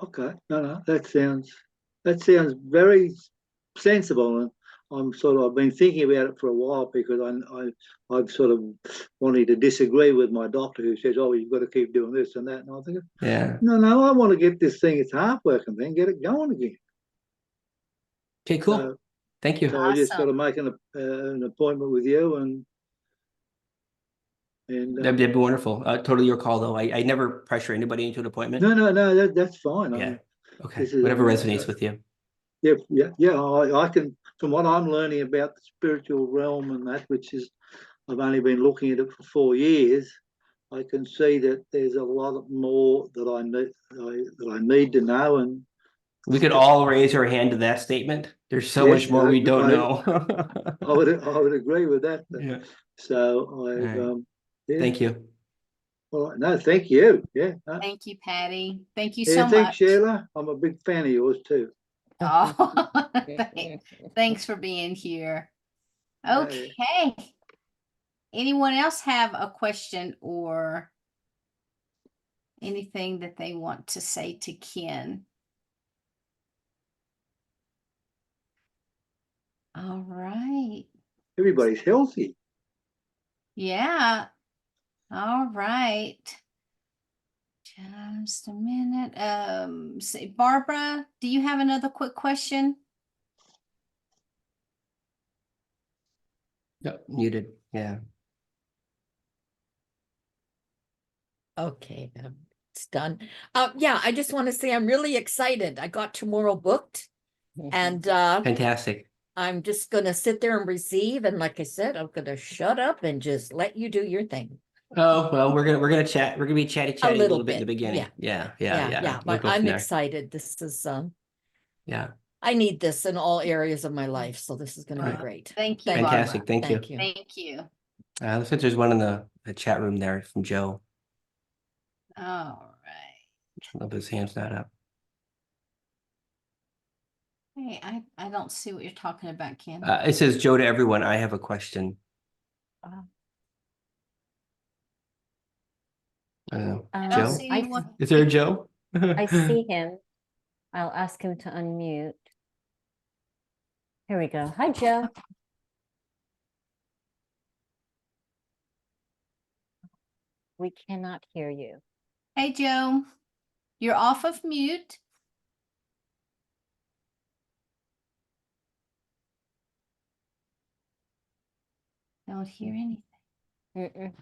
Okay, no, that sounds very sensible, and I've been thinking about it for a while because I've sort of wanted to disagree with my doctor who says, "Oh, you've got to keep doing this and that," and I'm thinking, Yeah. no, I want to get this thing, it's half working thing, get it going again. Okay, cool. So, Thank you. I just got to Awesome. make an appointment with you, and That'd be wonderful. Totally your call, though. I never pressure anybody into an appointment. no, that's fine. Yeah. Okay. This is, Whatever resonates with you. Yeah. I can, from what I'm learning about the spiritual realm and that, which is, I've only been looking at it for 4 years. I can see that there's a lot more that I need to know, and We could all raise our hand to that statement. There's so much more we don't know. I would agree with that. Yeah. So Right. Thank you. Well, no, thank you. Yeah. Thank you, Patty. Thank you Yeah, so thanks, much. Sheila. I'm a big fan of yours too. Oh, thanks for being here. Okay. Anyone else have a question or anything that they want to say to Ken? All right. everybody's healthy. Yeah. All right. Just a minute. Say, Barbara, do you have another quick question? Yep, muted. Yeah. Okay, it's done. Yeah, I just want to say I'm really excited. I got tomorrow booked, and Fantastic. I'm just gonna sit there and receive. And like I said, I'm gonna shut up and just let you do your thing. Oh, well, we're gonna chat. We're gonna be chatty a little little bit in the bit, beginning. yeah. Yeah. We'll But go from I'm there. excited. This is Yeah. I need this in all areas of my life, so this is gonna be Right. great. Thank you, Fantastic. Barbara. Thank you. Thank you. Thank you. Looks like there's one in the chat room there from Joe. All right. I don't know if his hand's not up. Hey, I don't see what you're talking about, Ken. It says, Joe to everyone, I have a question. I don't know. I don't Joe? see I, what. Is there a Joe? I see him. I'll ask him to unmute. Here we go. Hi, Joe. We cannot hear you. Hey, Joe, you're off of mute. Don't hear anything. Mm-mm.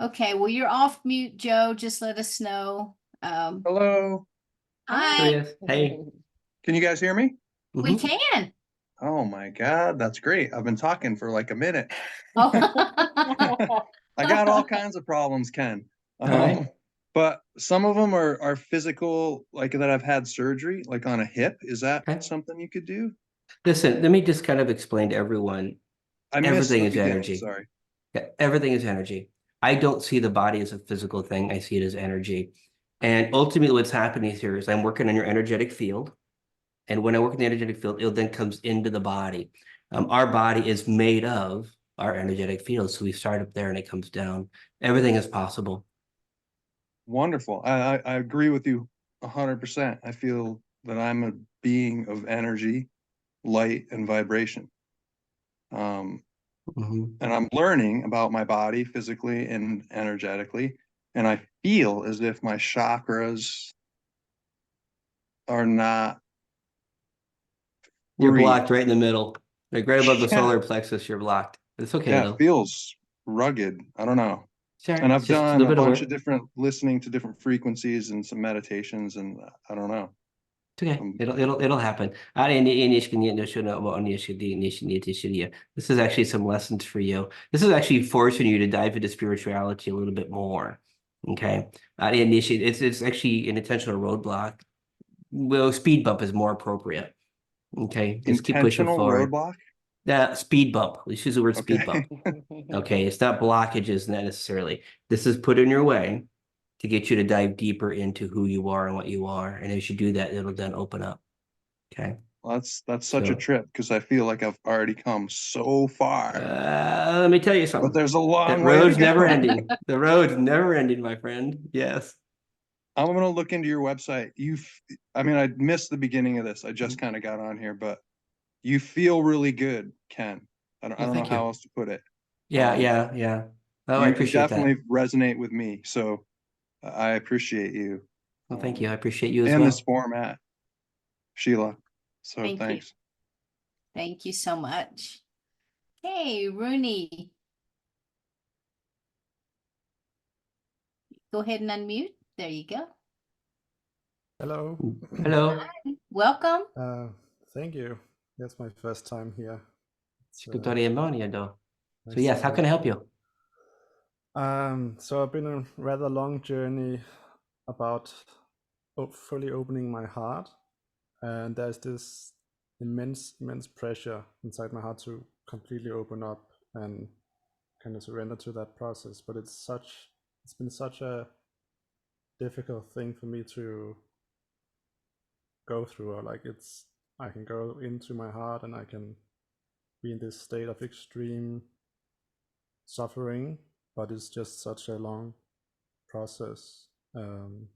Okay, well, you're off mute, Joe. Just let us know. Hello. There he Hi, is. Hey. Can you guys hear me? we Mhm. can. Oh my God, that's great. I've been talking for like a minute. Oh. I got all kinds of problems, Ken. All right. But some of them are physical, like that I've had surgery, like on a hip. Is that Okay. something you could do? Listen, let me just kind of explain to everyone. I missed Everything the is beginning, energy. sorry. Yeah, everything is energy. I don't see the body as a physical thing. I see it as energy. And ultimately, what's happening here is I'm working on your energetic field. And when I work in the energetic field, it then comes into the body. Our body is made of our energetic field. So we start up there and it comes down. Everything is possible. Wonderful. I agree with you 100%. I feel that I'm a being of energy, light, and vibration. Mhm. And I'm learning about my body physically and energetically. And I feel as if my chakras are not You're free. blocked right in the middle. Like right above the Yeah. solar plexus, you're blocked. It's okay Yeah, though. it feels rugged. I don't know. Sure. And It's I've just a done little a bit of bunch work. of different listening to different frequencies and some meditations, and I don't know. It's okay. Um, It'll happen. This is actually some lessons for you. This is actually forcing you to dive into spirituality a little bit more. Okay. It's actually an intentional roadblock. Well, speed bump is more appropriate. Okay. Just keep pushing intentional forward. roadblock. Speed bump. Let's use the word speed Okay. bump. Okay. It's not blockages necessarily. This is put in your way to get you to dive deeper into who you are and what you are. And as you do that, it'll then open up. Okay. Well, that's such a So, trip because I feel like I've already come so far, let me tell you but something. there's a That long way to road's never go. ending. The road's never ending, my friend. Yes. I'm gonna look into your website. I mean, I missed the beginning of this. I just Mm-hmm. kind of got on here, but you feel really good, Ken. I Well, don't know thank how you. else to put it. Yeah, Um, yeah. Oh, I you appreciate that. definitely resonate with me, so I appreciate you. Well, thank you. I appreciate you as And this well. format, Sheila. So Thank you. thanks. Thank you so much. Hey, Rooney. Go ahead and unmute. There you go. Hello. Hello. Welcome. Thank you. That's my first time here. It's, So nice yes, to how meet can I help you? So I've been a rather long journey about fully opening my heart, and there's this immense pressure inside my heart to completely open up and kind of surrender to that process. But it's been such a difficult thing for me to go through, or I can go into my heart and I can be in this state of extreme suffering, but it's just such a long process. And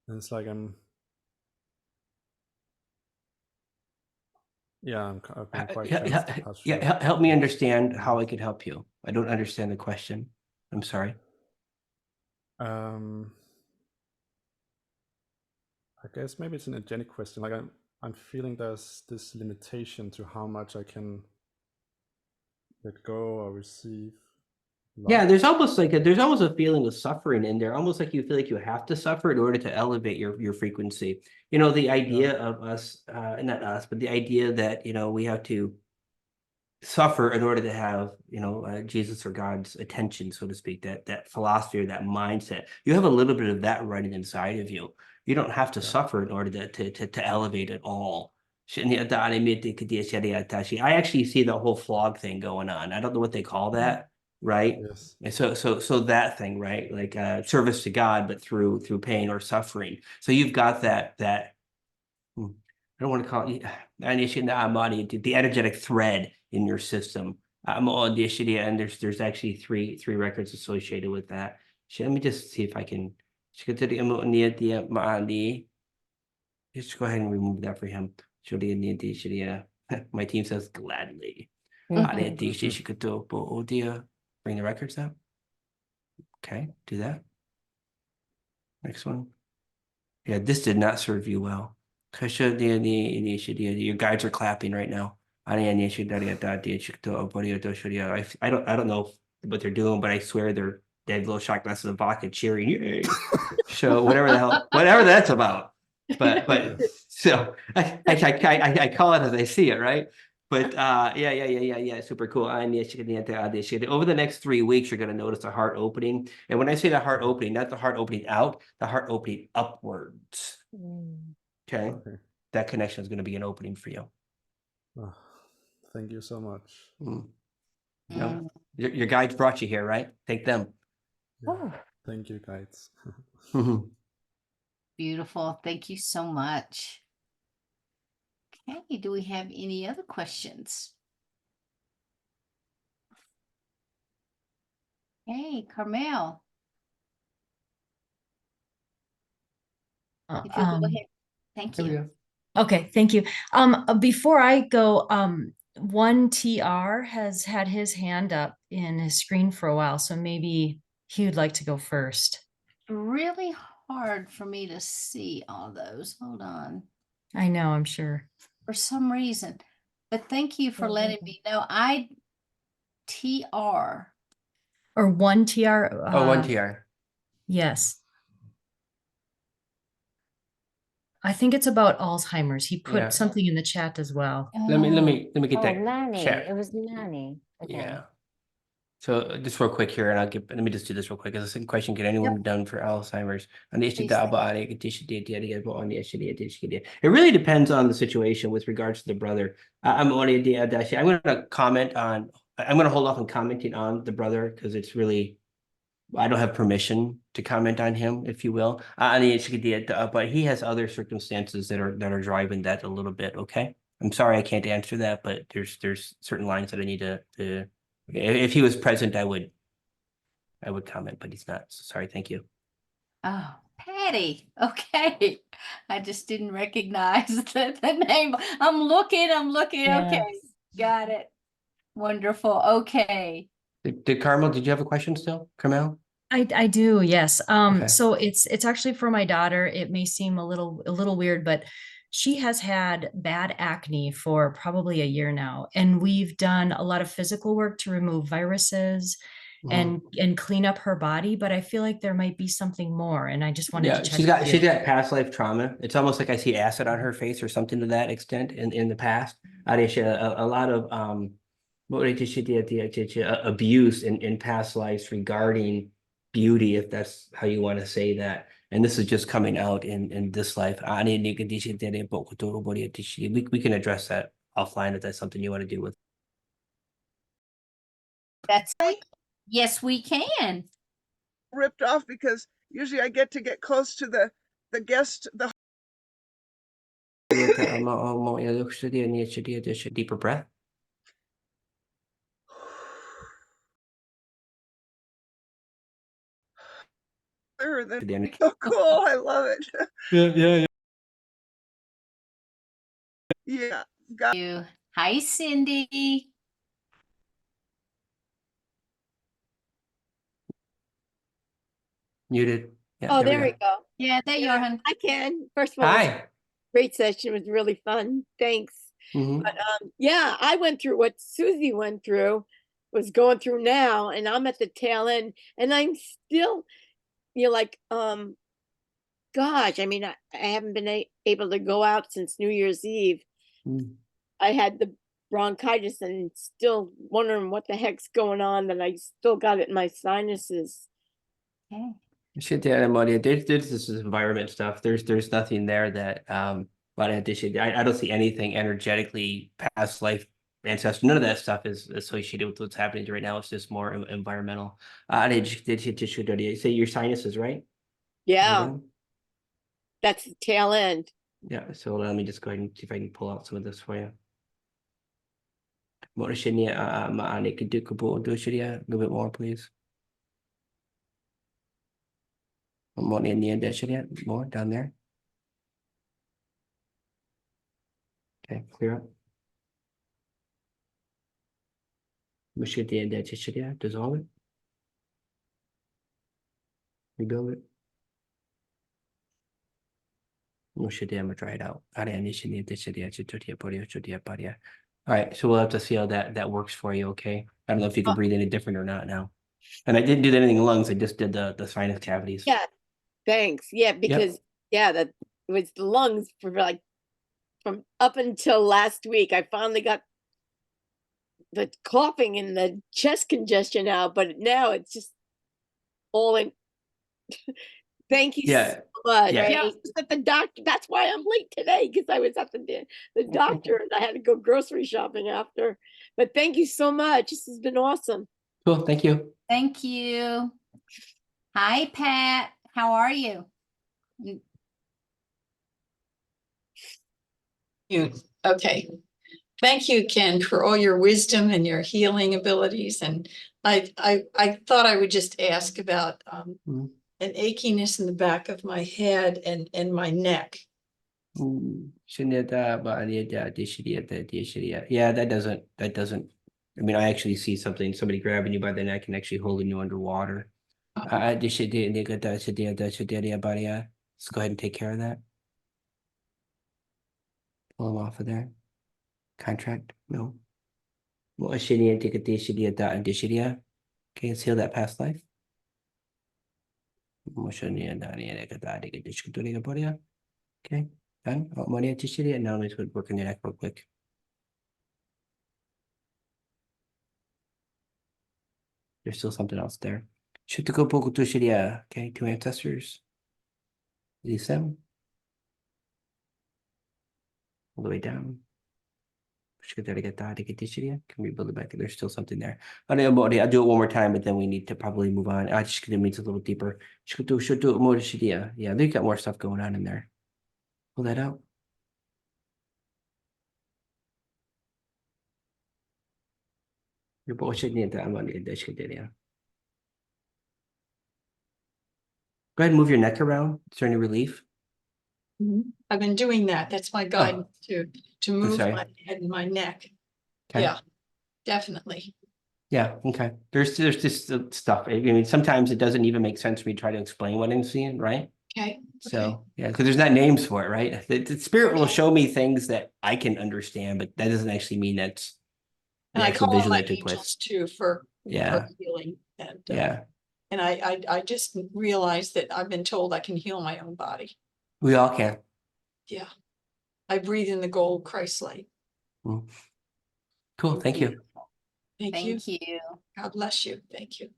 it's like Yeah, I've been quite Yeah, cleansed the past yeah, few help me weeks. understand how I could help you. I don't understand the question. I'm sorry. I guess maybe it's an energetic question. Like I'm feeling there's this limitation to how much I can let go or receive Yeah, love. there's almost like there's almost a feeling of suffering in there, almost like you feel like you have to suffer in order to elevate your frequency. You know, the idea of us, not us, but the idea that, you know, we have to suffer in order to have, you know, Jesus or God's attention, so to speak, that philosophy or that mindset. You have a little bit of that running inside of you. You don't have to Yeah. suffer in order to elevate it all. I actually see the whole flog thing going on. I don't know what they call that, right? Yes. And so that thing, right? Like service to God, but through pain or suffering. So you've got that I don't want to call it the energetic thread in your system. I'm on the issue, and there's actually three records associated with that. So let me just see if I can just go ahead and remove that for him. My team says gladly. Bring the records up. Okay, do that. Next one. Yeah, this did not serve you well. Your guides are clapping right now. I don't know what they're doing, but I swear they have little shot glasses of vodka cheering. Yay. So whatever that's about. But so I call it as I see it, right? But yeah, super cool. Over the next 3 weeks, you're going to notice a heart opening. And when I say the heart opening, not the heart opening out, the heart opening upwards. Okay. Okay. That connection is going to be an opening for you. Oh, thank you so much. No, your guides brought you here, right? Take them. Yeah. Thank you, guides. Beautiful. Thank you so much. Okay, do we have any other questions? Hey, Carmel, if you'll go ahead. Thank you. Okay, thank you. Before I go, one TR has had his hand up in his screen for a while, so maybe he would like to go first. Really hard for me to see all those. Hold on. I know, I'm sure. For some reason. But thank you for letting me know. TR. Or one TR. One TR. Yes. I think it's about Alzheimer's. He put something in the chat as well. Let me get that Manny. chat. It was Manny. Okay. Yeah. So just real quick here, and let me just do this real quick. As a second question, can anyone be done for Alzheimer's? It really depends on the situation with regards to the brother. I'm going to comment on. I'm going to hold off on commenting on the brother because it's really. I don't have permission to comment on him, if you will. But he has other circumstances that are driving that a little bit. Okay, I'm sorry I can't answer that, but there's certain lines that I need to. If he was present, I would comment, but he's not. So sorry. Thank you. Oh, Patty. Okay. I just didn't recognize the name. I'm looking. Okay. Got it. Wonderful. Okay. Did Carmel, did you have a question still? Carmel? I do, yes. Okay. So it's actually for my daughter. It may seem a little weird, but she has had bad acne for probably a year now, and we've done a lot of physical work to remove viruses and clean up her body, but I feel like there might be something more, and I just wanted to check. She's got past life trauma. It's almost like I see acid on her face or something to that extent in the past. A lot of abuse in past lives regarding beauty, if that's how you want to say that. And this is just coming out in this life. We can address that offline if that's something you want to do with. That's right. Yes, we can. Ripped off because usually I get close to the guest. Deeper breath. Oh, cool! I love it. Yeah. Yeah. Got you. Hi, Cindy. Muted. Yeah, Oh, there there we we go. go. Yeah, there you are, hon. I can. First of all, it was a Hi. great session. It was really fun. Thanks. Mhm. But yeah, I went through what Susie went through, was going through now, and I'm at the tail end, and I'm still, like, gosh, I mean, I haven't been able to go out since New Year's Eve. Mm. I had the bronchitis and still wondering what the heck's going on, that I still got it in my sinuses. Okay. Shit, yeah, Maria, there's this environment stuff. There's nothing there that but I don't see anything energetically past life ancestor. None of that stuff is associated with what's happening right now. It's just more environmental. Did you say your sinuses, right? Yeah, that's the tail end. Yeah, so let me just go ahead and see if I can pull out some of this for you. More could do a little bit more, please. More in the end, more down there. Okay, clear up. Dissolve it. Rebuild it. I'm gonna try it out. All right, so we'll have to see how that works for you, okay? I don't know if you can breathe any different or not now. And I didn't do anything in the lungs, I just did the sinus cavities. Yeah, thanks. Yeah, because that it was the lungs for like from up until last week. I finally got the coughing and the chest congestion out, but now it's just all in. Thank you Yeah, so much. yeah. Yeah, I was at the doctor. That's why I'm late today, because I was at the doctor and I had to go grocery shopping after. But thank you so much. This has been awesome. Cool, thank you. Thank you. Hi, Pat. How are you? You. Okay. Thank you, Ken, for all your wisdom and your healing abilities. And I thought I would just ask about Mhm. an achiness in the back of my head and my neck. Yeah, that doesn't, I mean, I actually see somebody grabbing you by the neck and actually holding you underwater. Let's go ahead and take care of that. Pull them off of there. Contract, no. Okay, let's heal that past life. Okay, done. And now let's work on your neck real quick. There's still something else there. Okay, two ancestors. Release them. All the way down. Can we build it back? There's still something there. I'll do it one more time, but then we need to probably move on. I just gonna meet a little deeper. Yeah, they got more stuff going on in there. Pull that out. You're bullshit. Go ahead and move your neck around. Is there any relief? I've been doing that. That's my guidance to move sorry. my head and my neck. Okay. Yeah, definitely. Yeah, okay. There's just stuff. I mean, sometimes it doesn't even make sense for me to try to explain what I'm seeing, right? Okay. So, yeah, because there's not names for it, right? The spirit will show me things that I can understand, but that doesn't actually mean that's the And I actual call on vision my that took place. angels too for healing. And Yeah, and I just realized that I've been told I can heal my own body. we all can. Yeah. I breathe in the gold Christ light. Cool, thank you. Thank you. Thank you. God bless you. Thank you.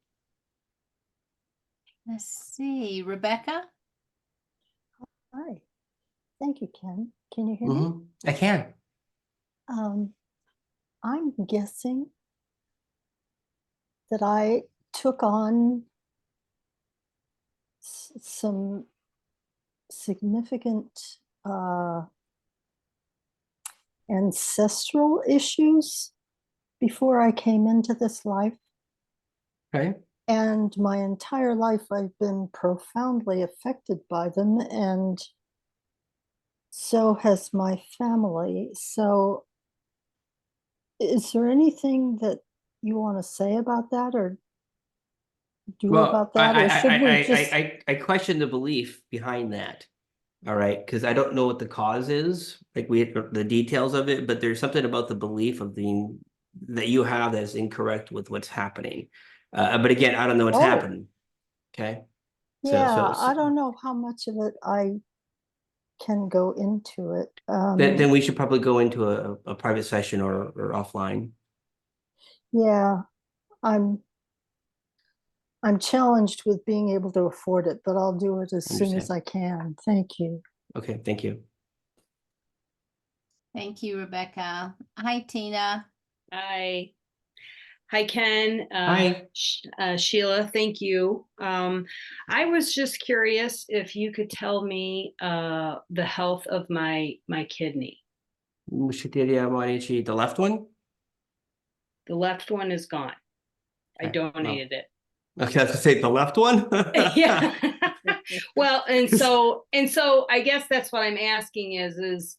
Let's see, Rebecca. Hi. Thank you, Ken. Can you hear me? I can. I'm guessing that I took on some significant ancestral issues before I came into this life. Okay. And my entire life, I've been profoundly affected by them, and so has my family. So is there anything that you want to say about that or do Well, about that? Or should we just, I question the belief behind that. All right, because I don't know what the cause is, like the details of it, but there's something about the belief of that you have that is incorrect with what's happening. But again, I don't know what's Oh. happening. Okay. yeah, I don't know how much of it I can go into it. Then we should probably go into a private session or offline. Yeah, I'm challenged with being able to afford it, but I'll do it as soon as I can. Thank you. Okay, thank you. Thank you, Rebecca. Hi, Tina. Hi. Hi, Ken. Hi. Sheila, thank you. I was just curious if you could tell me the health of my kidney. The left one? The left one is gone. I Okay, well. donated it. Okay, I was gonna say the left one. Yeah. Well, and so I guess that's what I'm asking is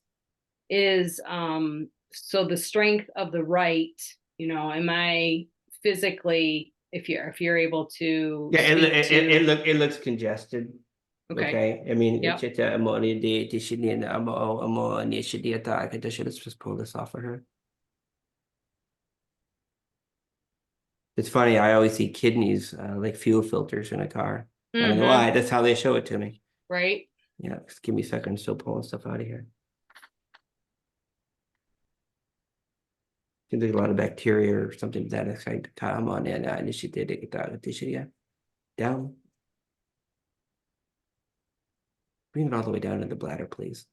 so the strength of the right, am I physically, if you're able to Yeah, speak to. it looks congested. Okay. I mean, Yep. let's just pull this off of her. It's funny, I always see kidneys like fuel filters in a car. I don't know why, that's how they show it to me. Right. Yeah, just give me a second, I'm still pulling stuff out of here. There's a lot of bacteria or something to that effect. Down. Bring it all the way down to the bladder, please.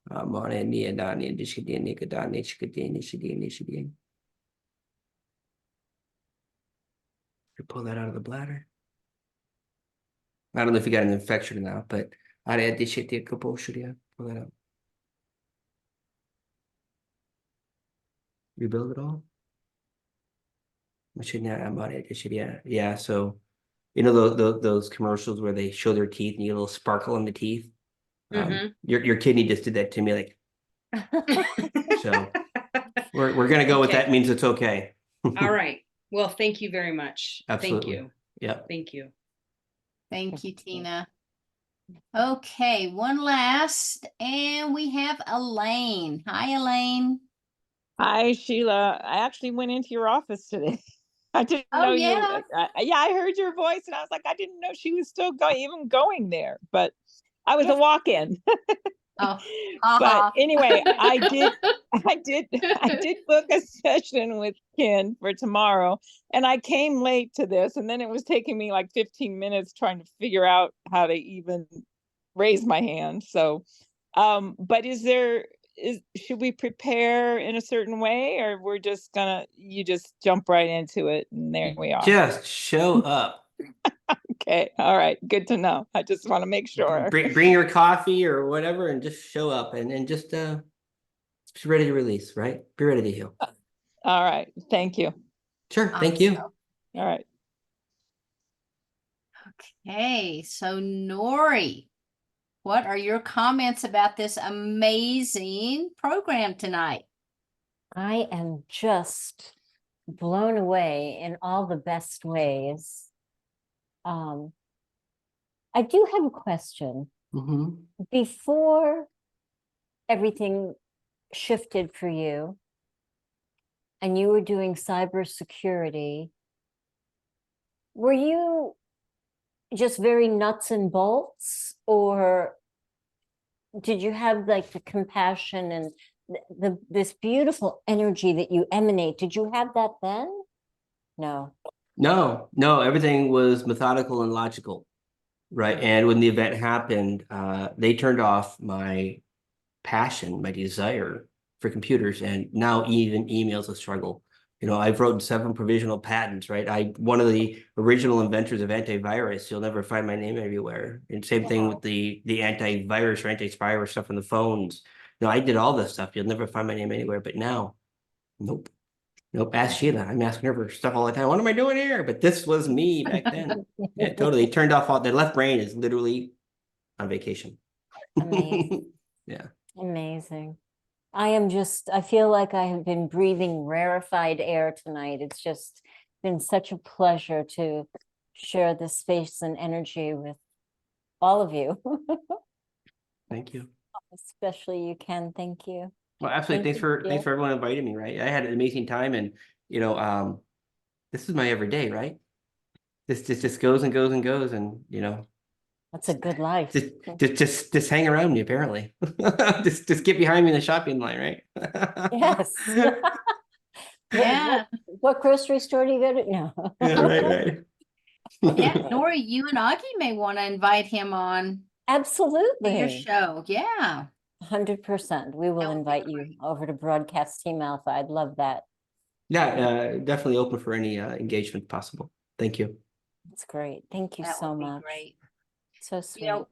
Pull that out of the bladder. I don't know if you got an infection or not, but pull that out. Rebuild it all. Yeah, so those commercials where they show their teeth and you get a little sparkle in the teeth. Your kidney just did that to me, like. So we're gonna go with that means it's okay. All right. Well, thank you very much. Absolutely. Thank you. Yeah. Thank you. Thank you, Tina. Okay, one last, and we have Elaine. Hi, Elaine. Hi, Sheila. I actually went into your office today. I didn't know you. Yeah, I heard your voice, and I was like, I didn't know she was still going there. But I was a walk-in. But anyway, I did book a session with Ken for tomorrow, and I came late to this, and then it was taking me like 15 minutes trying to figure out how to even raise my hand. So, but should we prepare in a certain way, or we're just you just jump right into it and there we are? Just show up. Okay. All right. Good to know. I just want to make sure. Bring your coffee or whatever and just show up and just be ready to release, right? Be ready to heal. All right. Thank you. Sure. Thank you. All right. Okay, so Nori, what are your comments about this amazing program tonight? I am just blown away in all the best ways. I do have a question. Before everything shifted for you and you were doing cybersecurity, were you just very nuts and bolts, or did you have like the compassion and this beautiful energy that you emanate? Did you have that then? No. No, everything was methodical and logical, right? And when the event happened, they turned off my passion, my desire for computers, and now even email's a struggle. I've written 7 provisional patents, right? One of the original inventors of antivirus. You'll never find my name everywhere. And same thing with the antivirus or anti-spyware stuff on the phones. I did all this stuff. You'll never find my name anywhere. But now, nope. Ask Sheila. I'm asking her for stuff all the time. What am I doing here? But this was me back then. Yeah, totally. Turned off all. The left brain is literally on vacation. Amazing. Yeah. Amazing. I feel like I have been breathing rarefied air tonight. It's just been such a pleasure to share this space and energy with all of you. Thank you. Especially you, Ken. Thank you. Well, absolutely. Thank you, Thanks for everyone inviting me, right? I had an amazing time, and this is my everyday, right? This just goes and goes and goes, and that's a good life. Just hang around me, apparently. just get behind me in the shopping line, right? Yes. Yeah. What grocery store do you go to? No. Yeah, right. Yeah, Nora, you and Augie may want to invite him on Absolutely. your show. Yeah. 100%. We will invite you over to Broadcast Team Alpha. I'd love that. Yeah, definitely open for any engagement possible. Thank you. That's great. Thank you That so would be much. great. So sweet. You know,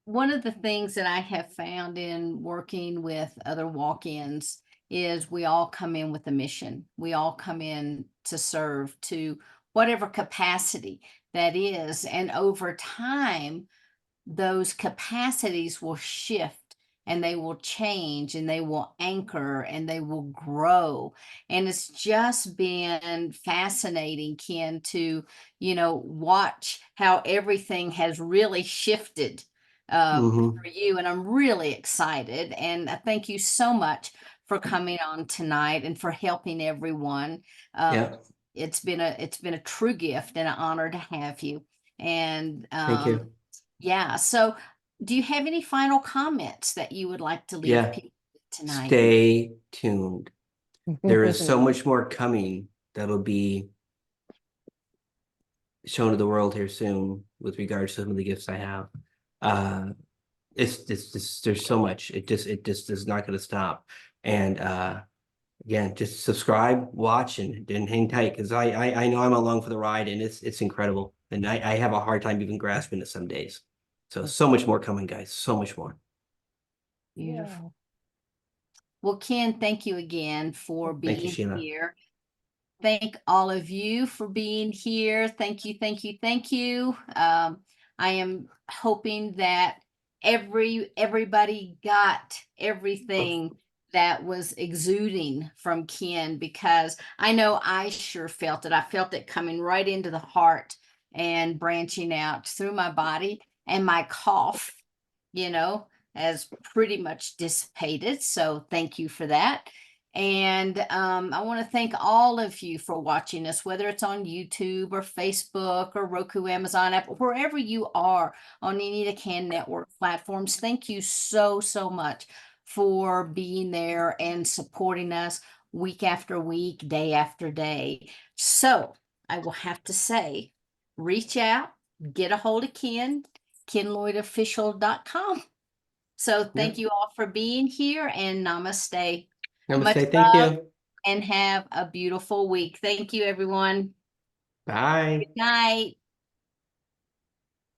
one of the things that I have found in working with other walk-ins is we all come in with a mission. We all come in to serve to whatever capacity that is. And over time, those capacities will shift and they will change and they will anchor and they will grow. And it's just been fascinating, Ken, to, watch how everything has really shifted for you. And I'm really excited. And I thank you so much for coming on tonight and for helping everyone. Yeah. It's been a true gift and an honor to have you. And Thank you. yeah. So do you have any final comments that you would like to leave people with tonight? Stay tuned. There is so much more coming that'll be shown to the world here soon with regards to some of the gifts I have. It's just there's so much. It just is not going to stop. And again, just subscribe, watch, and hang tight, because I know I'm along for the ride, and it's incredible. And I have a hard time even grasping it some days. So much more coming, guys. So much more. Beautiful. Well, Ken, thank you again for being here. Thank all of you for being here. Thank you, thank you, thank you. I am hoping that everybody got everything that was exuding from Ken, because I know I sure felt it. I felt it coming right into the heart and branching out through my body, and my cough, has pretty much dissipated. So thank you for that. And I want to thank all of you for watching us, whether it's on YouTube or Facebook or Roku, Amazon, Apple, wherever you are on any of the Can Network platforms. Thank you so, so much for being there and supporting us week after week, day after day. So I will have to say, reach out, get a hold of Ken, KenLloydOfficial.com. So thank you all for being here, and namaste. Namaste. Much Thank love, you. and have a beautiful week. Thank you, everyone. Bye. Good night.